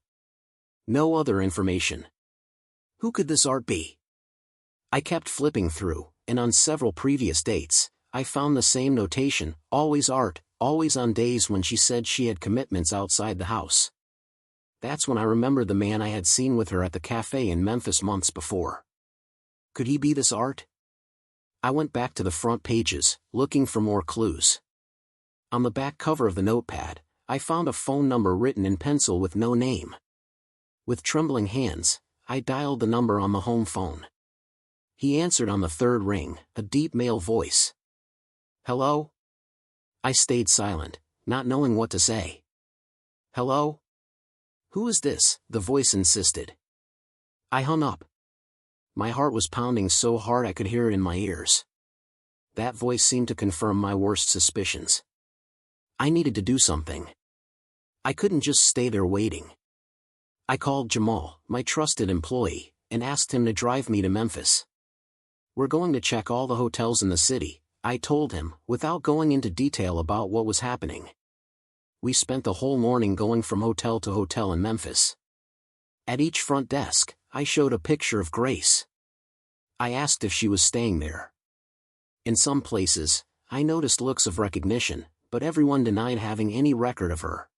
No other information. Who could this Art be? I kept flipping through, and on several previous dates, I found the same notation: always Art, always on days when she said she had commitments outside the house. That's when I remembered the man I had seen with her at the cafe in Memphis months before. Could he be this Art? I went back to the front pages, looking for more clues. On the back cover of the notepad, I found a phone number written in pencil with no name. With trembling hands, I dialed the number on the home phone. He answered on the third ring, a deep male voice. "Hello?" I stayed silent, not knowing what to say. "Hello? Who is this?" the voice insisted. I hung up. My heart was pounding so hard I could hear it in my ears. That voice seemed to confirm my worst suspicions. I needed to do something. I couldn't just stay there waiting. I called Jamal, my trusted employee, and asked him to drive me to Memphis. "We're going to check all the hotels in the city," I told him, without going into detail about what was happening. We spent the whole morning going from hotel to hotel in Memphis. At each front desk, I showed a picture of Grace. I asked if she was staying there. In some places, I noticed looks of recognition, but everyone denied having any record of her.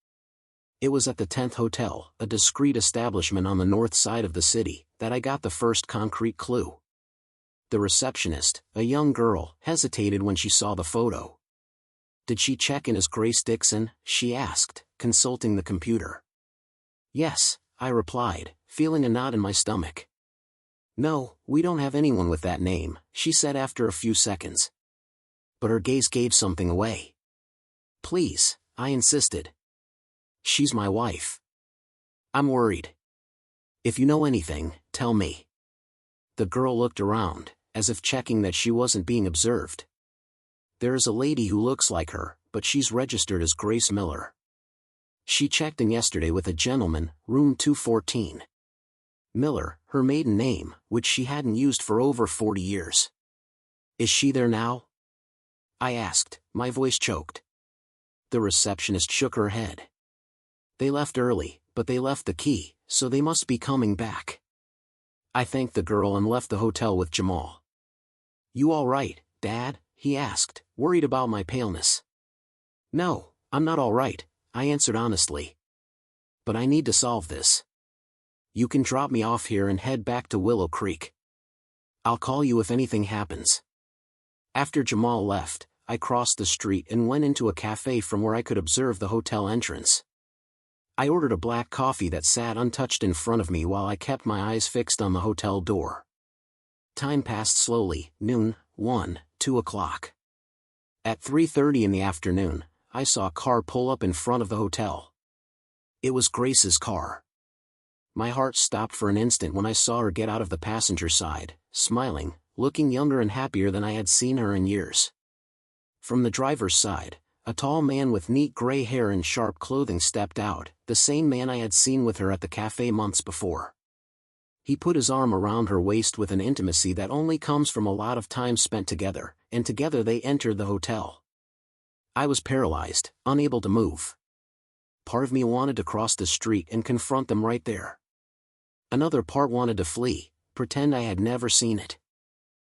It was at the 10th Hotel, a discreet establishment on the north side of the city, that I got the first concrete clue. The receptionist, a young girl, hesitated when she saw the photo. "Did she check in as Grace Dixon?" she asked, consulting the computer. "Yes," I replied, feeling a knot in my stomach. "No, we don't have anyone with that name," she said after a few seconds. But her gaze gave something away. "Please," I insisted. "She's my wife. I'm worried. If you know anything, tell me." The girl looked around, as if checking that she wasn't being observed. "There is a lady who looks like her, but she's registered as Grace Miller. She checked in yesterday with a gentleman, room 214. Miller, her maiden name, which she hadn't used for over 40 years. Is she there now?" I asked, my voice choked. The receptionist shook her head. "They left early, but they left the key, so they must be coming back." I thanked the girl and left the hotel with Jamal. "You all right, Dad?" he asked, worried about my paleness. "No, I'm not all right," I answered honestly. "But I need to solve this. You can drop me off here and head back to Willow Creek. I'll call you if anything happens." After Jamal left, I crossed the street and went into a cafe from where I could observe the hotel entrance. I ordered a black coffee that sat untouched in front of me while I kept my eyes fixed on the hotel door. Time passed slowly, noon, 1, 2 o'clock. At 3:30 in the afternoon, I saw a car pull up in front of the hotel. It was Grace's car. My heart stopped for an instant when I saw her get out of the passenger side, smiling, looking younger and happier than I had seen her in years. From the driver's side, a tall man with neat gray hair and sharp clothing stepped out, the same man I had seen with her at the cafe months before. He put his arm around her waist with an intimacy that only comes from a lot of time spent together, and together they entered the hotel. I was paralyzed, unable to move. Part of me wanted to cross the street and confront them right there. Another part wanted to flee, pretend I had never seen it.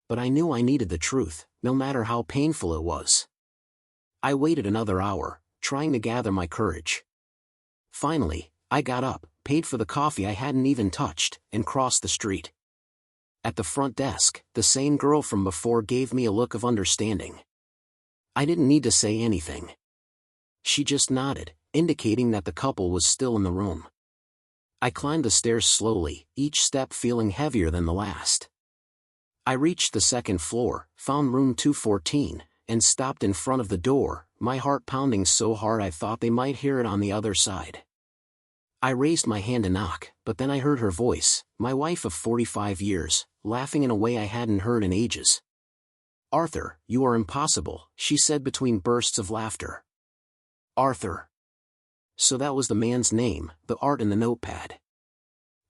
But I knew I needed the truth, no matter how painful it was. I waited another hour, trying to gather my courage. Finally, I got up, paid for the coffee I hadn't even touched, and crossed the street. At the front desk, the same girl from before gave me a look of understanding. I didn't need to say anything. She just nodded, indicating that the couple was still in the room. I climbed the stairs slowly, each step feeling heavier than the last. I reached the second floor, found room 214, and stopped in front of the door, my heart pounding so hard I thought they might hear it on the other side. I raised my hand to knock, but then I heard her voice, my wife of 45 years, laughing in a way I hadn't heard in ages. "Arthur, you are impossible," she said between bursts of laughter. Arthur. So that was the man's name, the Art in the notepad.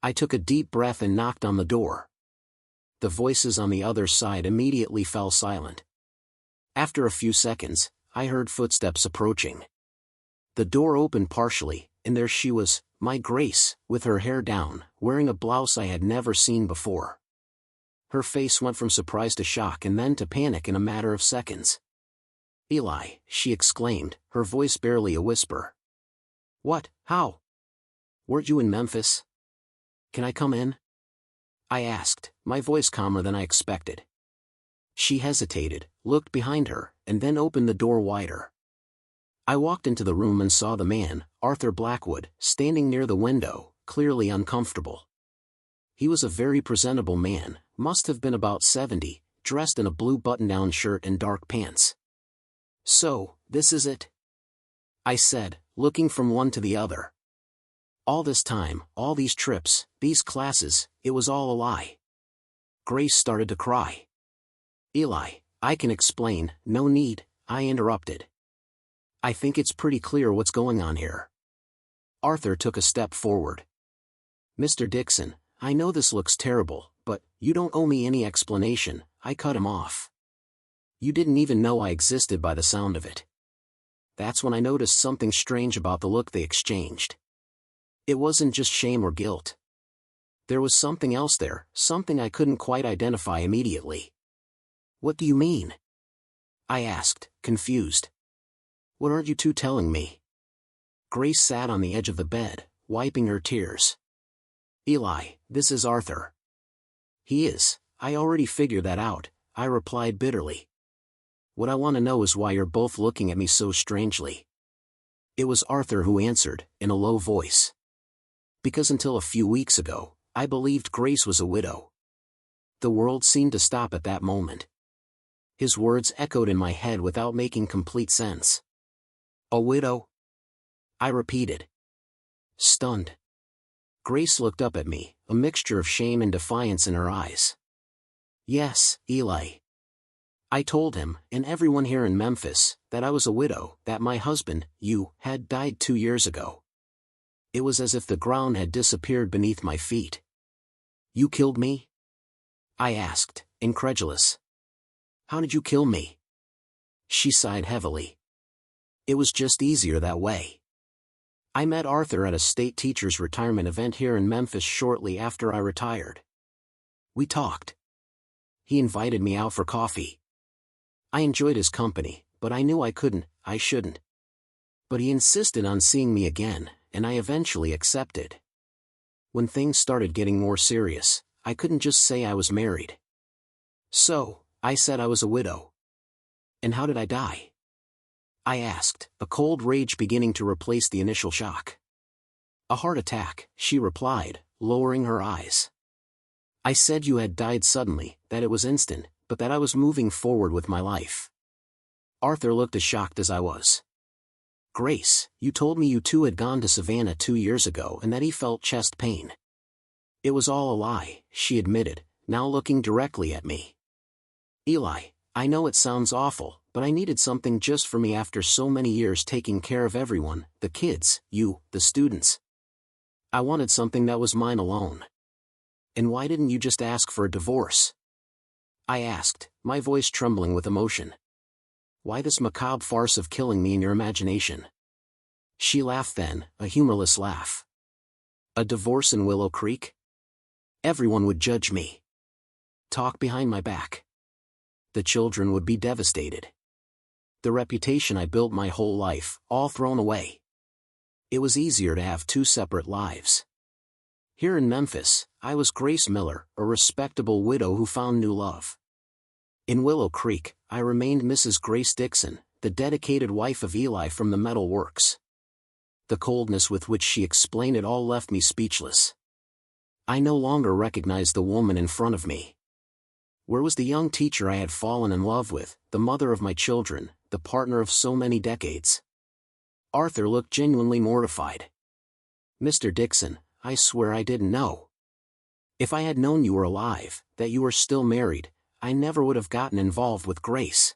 I took a deep breath and knocked on the door. The voices on the other side immediately fell silent. After a few seconds, I heard footsteps approaching. The door opened partially, and there she was, my Grace, with her hair down, wearing a blouse I had never seen before. Her face went from surprise to shock and then to panic in a matter of seconds. "Eli," she exclaimed, her voice barely a whisper. "What? How?" Weren't you in Memphis? Can I come in? I asked, my voice calmer than I expected. She hesitated, looked behind her, and then opened the door wider. I walked into the room and saw the man, Arthur Blackwood, standing near the window, clearly uncomfortable. He was a very presentable man, must have been about 70, dressed in a blue button-down shirt and dark pants. So, this is it? I said, looking from one to the other. All this time, all these trips, these classes, it was all a lie. Grace started to cry. Eli, I can explain, no need, I interrupted. I think it's pretty clear what's going on here. Arthur took a step forward. Mr. Dixon, I know this looks terrible, but you don't owe me any explanation, I cut him off. You didn't even know I existed by the sound of it. That's when I noticed something strange about the look they exchanged. It wasn't just shame or guilt. There was something else there, something I couldn't quite identify immediately. What do you mean? I asked, confused. What aren't you two telling me? Grace sat on the edge of the bed, wiping her tears. Eli, this is Arthur. He is, I already figured that out, I replied bitterly. What I want to know is why you're both looking at me so strangely. It was Arthur who answered, in a low voice. Because until a few weeks ago, I believed Grace was a widow. The world seemed to stop at that moment. His words echoed in my head without making complete sense. A widow? I repeated. Stunned. Grace looked up at me, a mixture of shame and defiance in her eyes. Yes, Eli. I told him, and everyone here in Memphis, that I was a widow, that my husband, you, had died 2 years ago. It was as if the ground had disappeared beneath my feet. You killed me? I asked, incredulous. How did you kill me? She sighed heavily. It was just easier that way. I met Arthur at a state teacher's retirement event here in Memphis shortly after I retired. We talked. He invited me out for coffee. I enjoyed his company, but I knew I shouldn't. But he insisted on seeing me again, and I eventually accepted. When things started getting more serious, I couldn't just say I was married. So, I said I was a widow. And how did I die? I asked, a cold rage beginning to replace the initial shock. A heart attack, she replied, lowering her eyes. I said you had died suddenly, that it was instant, but that I was moving forward with my life. Arthur looked as shocked as I was. Grace, you told me you two had gone to Savannah 2 years ago and that he felt chest pain. It was all a lie, she admitted, now looking directly at me. Eli, I know it sounds awful, but I needed something just for me after so many years taking care of everyone, the kids, you, the students. I wanted something that was mine alone. And why didn't you just ask for a divorce? I asked, my voice trembling with emotion. Why this macabre farce of killing me in your imagination? She laughed then, a humorless laugh. A divorce in Willow Creek? Everyone would judge me. Talk behind my back. The children would be devastated. The reputation I built my whole life, all thrown away. It was easier to have 2 separate lives. Here in Memphis, I was Grace Miller, a respectable widow who found new love. In Willow Creek, I remained Mrs. Grace Dixon, the dedicated wife of Eli from the Metal Works. The coldness with which she explained it all left me speechless. I no longer recognized the woman in front of me. Where was the young teacher I had fallen in love with, the mother of my children, the partner of so many decades? Arthur looked genuinely mortified. Mr. Dixon, I swear I didn't know. If I had known you were alive, that you were still married, I never would have gotten involved with Grace.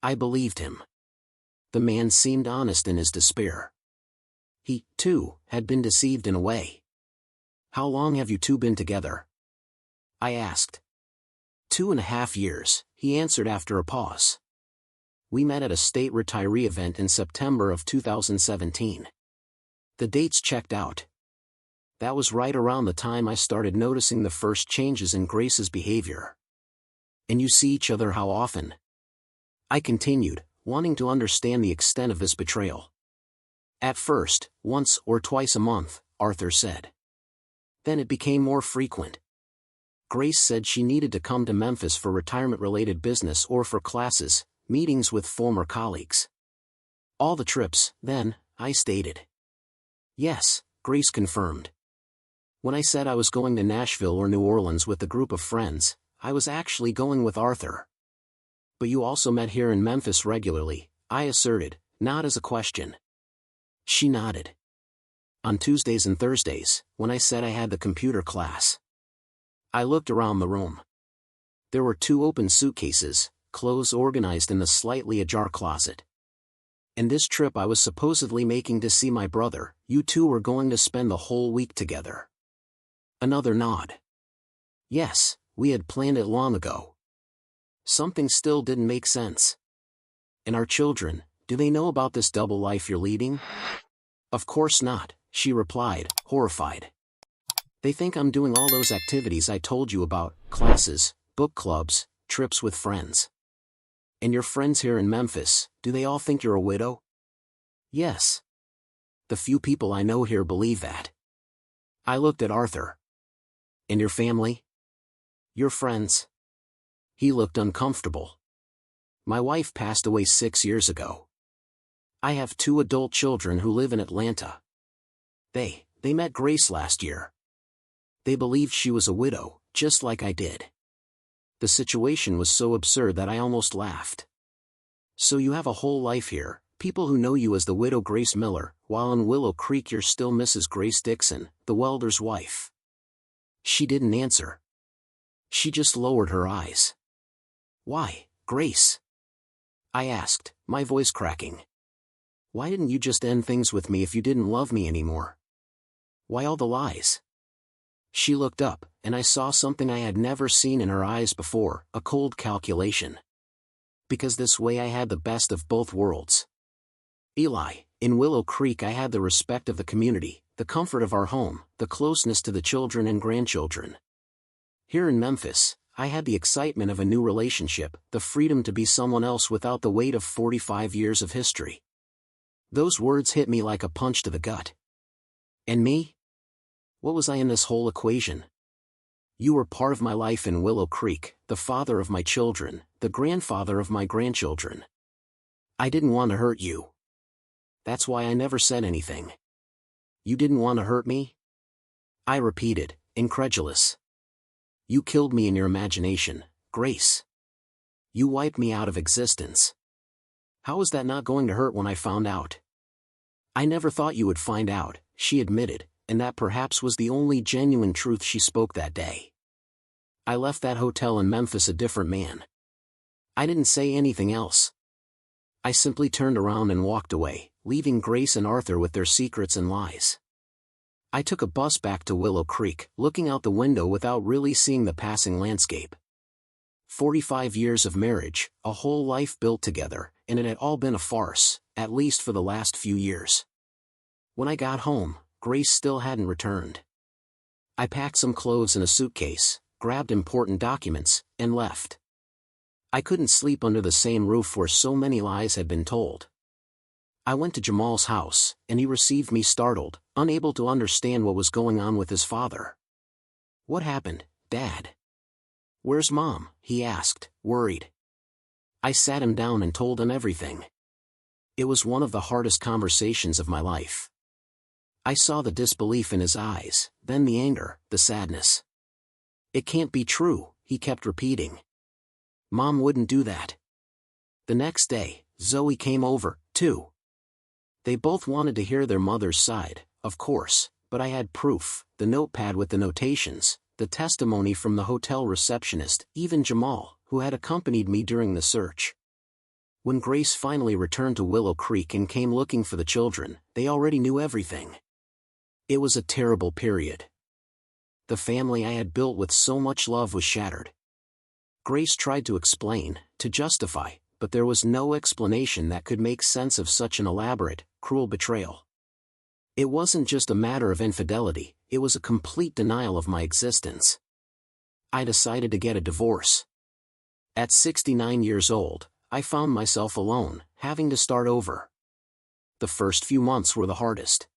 I believed him. The man seemed honest in his despair. He, too, had been deceived in a way. How long have you two been together? I asked. 2.5 years, he answered after a pause. We met at a state retiree event in September of 2017. The dates checked out. That was right around the time I started noticing the first changes in Grace's behavior. And you see each other how often? I continued, wanting to understand the extent of this betrayal. At first, once or twice a month, Arthur said. Then it became more frequent. Grace said she needed to come to Memphis for retirement-related business or for classes, meetings with former colleagues. All the trips, then, I stated. Yes, Grace confirmed. When I said I was going to Nashville or New Orleans with a group of friends, I was actually going with Arthur. But you also met here in Memphis regularly, I asserted, not as a question. She nodded. On Tuesdays and Thursdays, when I said I had the computer class. I looked around the room. There were 2 open suitcases, clothes organized in the slightly ajar closet. And this trip I was supposedly making to see my brother, you two were going to spend the whole week together. Another nod. Yes, we had planned it long ago. Something still didn't make sense. And our children, do they know about this double life you're leading? Of course not, she replied, horrified. They think I'm doing all those activities I told you about, classes, book clubs, trips with friends. And your friends here in Memphis, do they all think you're a widow? Yes. The few people I know here believe that. I looked at Arthur. And your family? Your friends? He looked uncomfortable. My wife passed away 6 years ago. I have 2 adult children who live in Atlanta. They met Grace last year. They believed she was a widow, just like I did. The situation was so absurd that I almost laughed. So you have a whole life here, people who know you as the widow Grace Miller, while in Willow Creek you're still Mrs. Grace Dixon, the welder's wife. She didn't answer. She just lowered her eyes. Why, Grace? I asked, my voice cracking. Why didn't you just end things with me if you didn't love me anymore? Why all the lies? She looked up, and I saw something I had never seen in her eyes before, a cold calculation. Because this way I had the best of both worlds. Eli, in Willow Creek I had the respect of the community, the comfort of our home, the closeness to the children and grandchildren. Here in Memphis, I had the excitement of a new relationship, the freedom to be someone else without the weight of 45 years of history. Those words hit me like a punch to the gut. And me? What was I in this whole equation? You were part of my life in Willow Creek, the father of my children, the grandfather of my grandchildren. I didn't want to hurt you. That's why I never said anything. You didn't want to hurt me? I repeated, incredulous. You killed me in your imagination, Grace. You wiped me out of existence. How was that not going to hurt when I found out? I never thought you would find out, she admitted, and that perhaps was the only genuine truth she spoke that day. I left that hotel in Memphis a different man. I didn't say anything else. I simply turned around and walked away, leaving Grace and Arthur with their secrets and lies. I took a bus back to Willow Creek, looking out the window without really seeing the passing landscape. 45 years of marriage, a whole life built together, and it had all been a farce, at least for the last few years. When I got home, Grace still hadn't returned. I packed some clothes in a suitcase, grabbed important documents, and left. I couldn't sleep under the same roof where so many lies had been told. I went to Jamal's house, and he received me startled, unable to understand what was going on with his father. What happened, Dad? Where's Mom? He asked, worried. I sat him down and told him everything. It was one of the hardest conversations of my life. I saw the disbelief in his eyes, then the anger, the sadness. It can't be true, he kept repeating. Mom wouldn't do that. The next day, Zoe came over, too. They both wanted to hear their mother's side, of course, but I had proof, the notepad with the notations, the testimony from the hotel receptionist, even Jamal, who had accompanied me during the search. When Grace finally returned to Willow Creek and came looking for the children, they already knew everything. It was a terrible period. The family I had built with so much love was shattered. Grace tried to explain, to justify, but there was no explanation that could make sense of such an elaborate, cruel betrayal. It wasn't just a matter of infidelity, it was a complete denial of my existence. I decided to get a divorce. At 69 years old, I found myself alone, having to start over. The first few months were the hardest.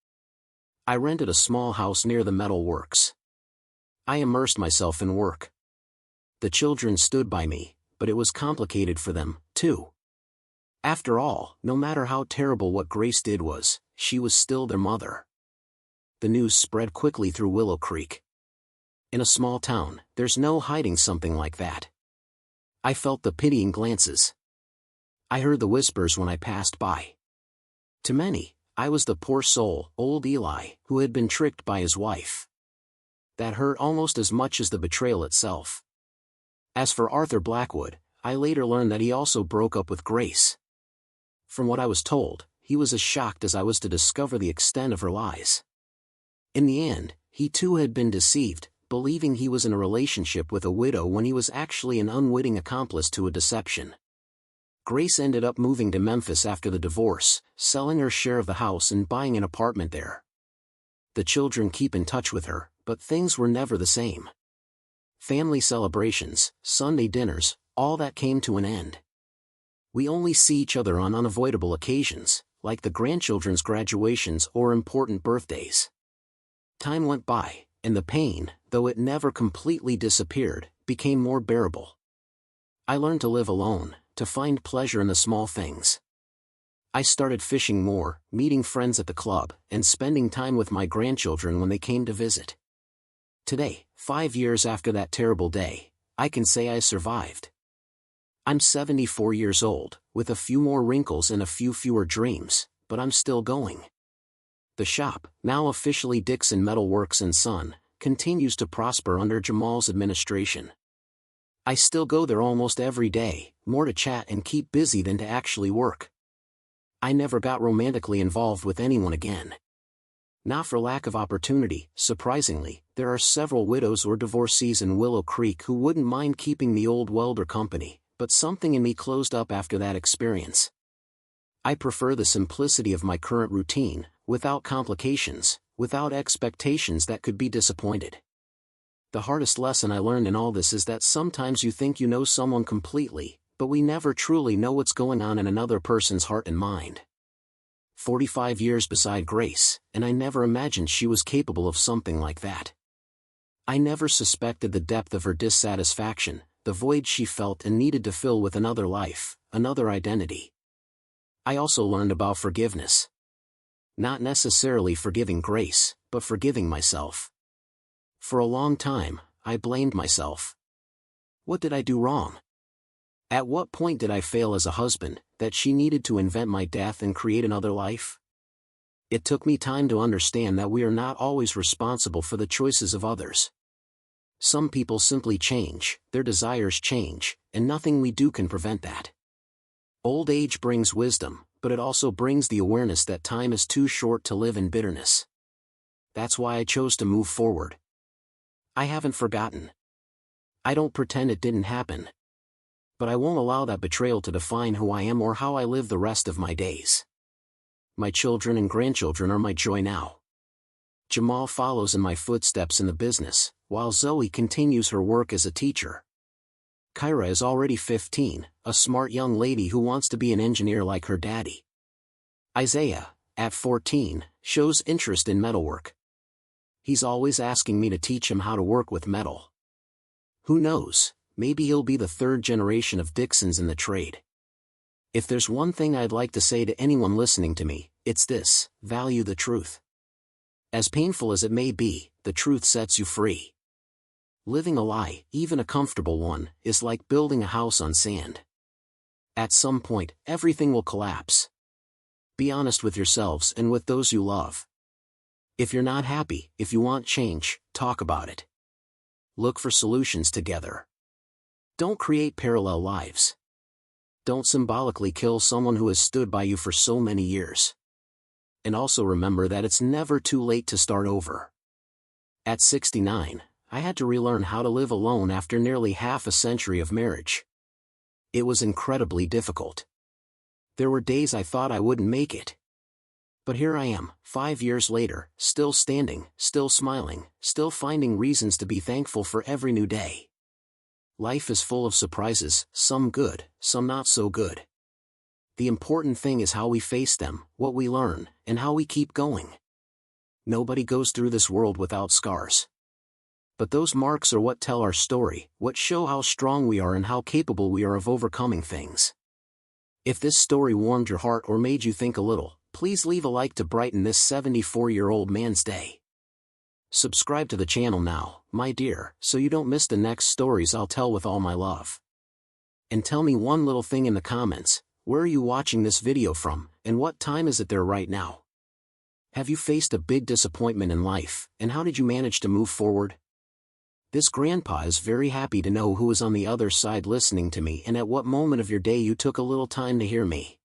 I rented a small house near the metal works. I immersed myself in work. The children stood by me, but it was complicated for them, too. After all, no matter how terrible what Grace did was, she was still their mother. The news spread quickly through Willow Creek. In a small town, there's no hiding something like that. I felt the pitying glances. I heard the whispers when I passed by. To many, I was the poor soul, old Eli, who had been tricked by his wife. That hurt almost as much as the betrayal itself. As for Arthur Blackwood, I later learned that he also broke up with Grace. From what I was told, he was as shocked as I was to discover the extent of her lies. In the end, he too had been deceived, believing he was in a relationship with a widow when he was actually an unwitting accomplice to a deception. Grace ended up moving to Memphis after the divorce, selling her share of the house and buying an apartment there. The children keep in touch with her, but things were never the same. Family celebrations, Sunday dinners, all that came to an end. We only see each other on unavoidable occasions, like the grandchildren's graduations or important birthdays. Time went by, and the pain, though it never completely disappeared, became more bearable. I learned to live alone, to find pleasure in the small things. I started fishing more, meeting friends at the club, and spending time with my grandchildren when they came to visit. Today, 5 years after that terrible day, I can say I survived. I'm 74 years old, with a few more wrinkles and a few fewer dreams, but I'm still going. The shop, now officially Dixon Metal Works & Son, continues to prosper under Jamal's administration. I still go there almost every day, more to chat and keep busy than to actually work. I never got romantically involved with anyone again. Not for lack of opportunity, surprisingly, there are several widows or divorcees in Willow Creek who wouldn't mind keeping the old welder company, but something in me closed up after that experience. I prefer the simplicity of my current routine, without complications, without expectations that could be disappointed. The hardest lesson I learned in all this is that sometimes you think you know someone completely, but we never truly know what's going on in another person's heart and mind. 45 years beside Grace, and I never imagined she was capable of something like that. I never suspected the depth of her dissatisfaction, the void she felt and needed to fill with another life, another identity. I also learned about forgiveness. Not necessarily forgiving Grace, but forgiving myself. For a long time, I blamed myself. What did I do wrong? At what point did I fail as a husband, that she needed to invent my death and create another life? It took me time to understand that we are not always responsible for the choices of others. Some people simply change, their desires change, and nothing we do can prevent that. Old age brings wisdom, but it also brings the awareness that time is too short to live in bitterness. That's why I chose to move forward. I haven't forgotten. I don't pretend it didn't happen. But I won't allow that betrayal to define who I am or how I live the rest of my days. My children and grandchildren are my joy now. Jamal follows in my footsteps in the business, while Zoe continues her work as a teacher. Kyra is already 15, a smart young lady who wants to be an engineer like her daddy. Isaiah, at 14, shows interest in metalwork. He's always asking me to teach him how to work with metal. Who knows? Maybe he'll be the third generation of Dixons in the trade. If there's one thing I'd like to say to anyone listening to me, it's this: value the truth. As painful as it may be, the truth sets you free. Living a lie, even a comfortable one, is like building a house on sand. At some point, everything will collapse. Be honest with yourselves and with those you love. If you're not happy, if you want change, talk about it. Look for solutions together. Don't create parallel lives. Don't symbolically kill someone who has stood by you for so many years. And also remember that it's never too late to start over. At 69, I had to relearn how to live alone after nearly half a century of marriage. It was incredibly difficult. There were days I thought I wouldn't make it. But here I am, 5 years later, still standing, still smiling, still finding reasons to be thankful for every new day. Life is full of surprises, some good, some not so good. The important thing is how we face them, what we learn, and how we keep going. Nobody goes through this world without scars. But those marks are what tell our story, what show how strong we are and how capable we are of overcoming things. If this story warmed your heart or made you think a little, please leave a like to brighten this 74-year-old man's day. Subscribe to the channel now, my dear, so you don't miss the next stories I'll tell with all my love. And tell me one little thing in the comments: where are you watching this video from, and what time is it there right now? Have you faced a big disappointment in life, and how did you manage to move forward? This grandpa is very happy to know who is on the other side listening to me and at what moment of your day you took a little time to hear me.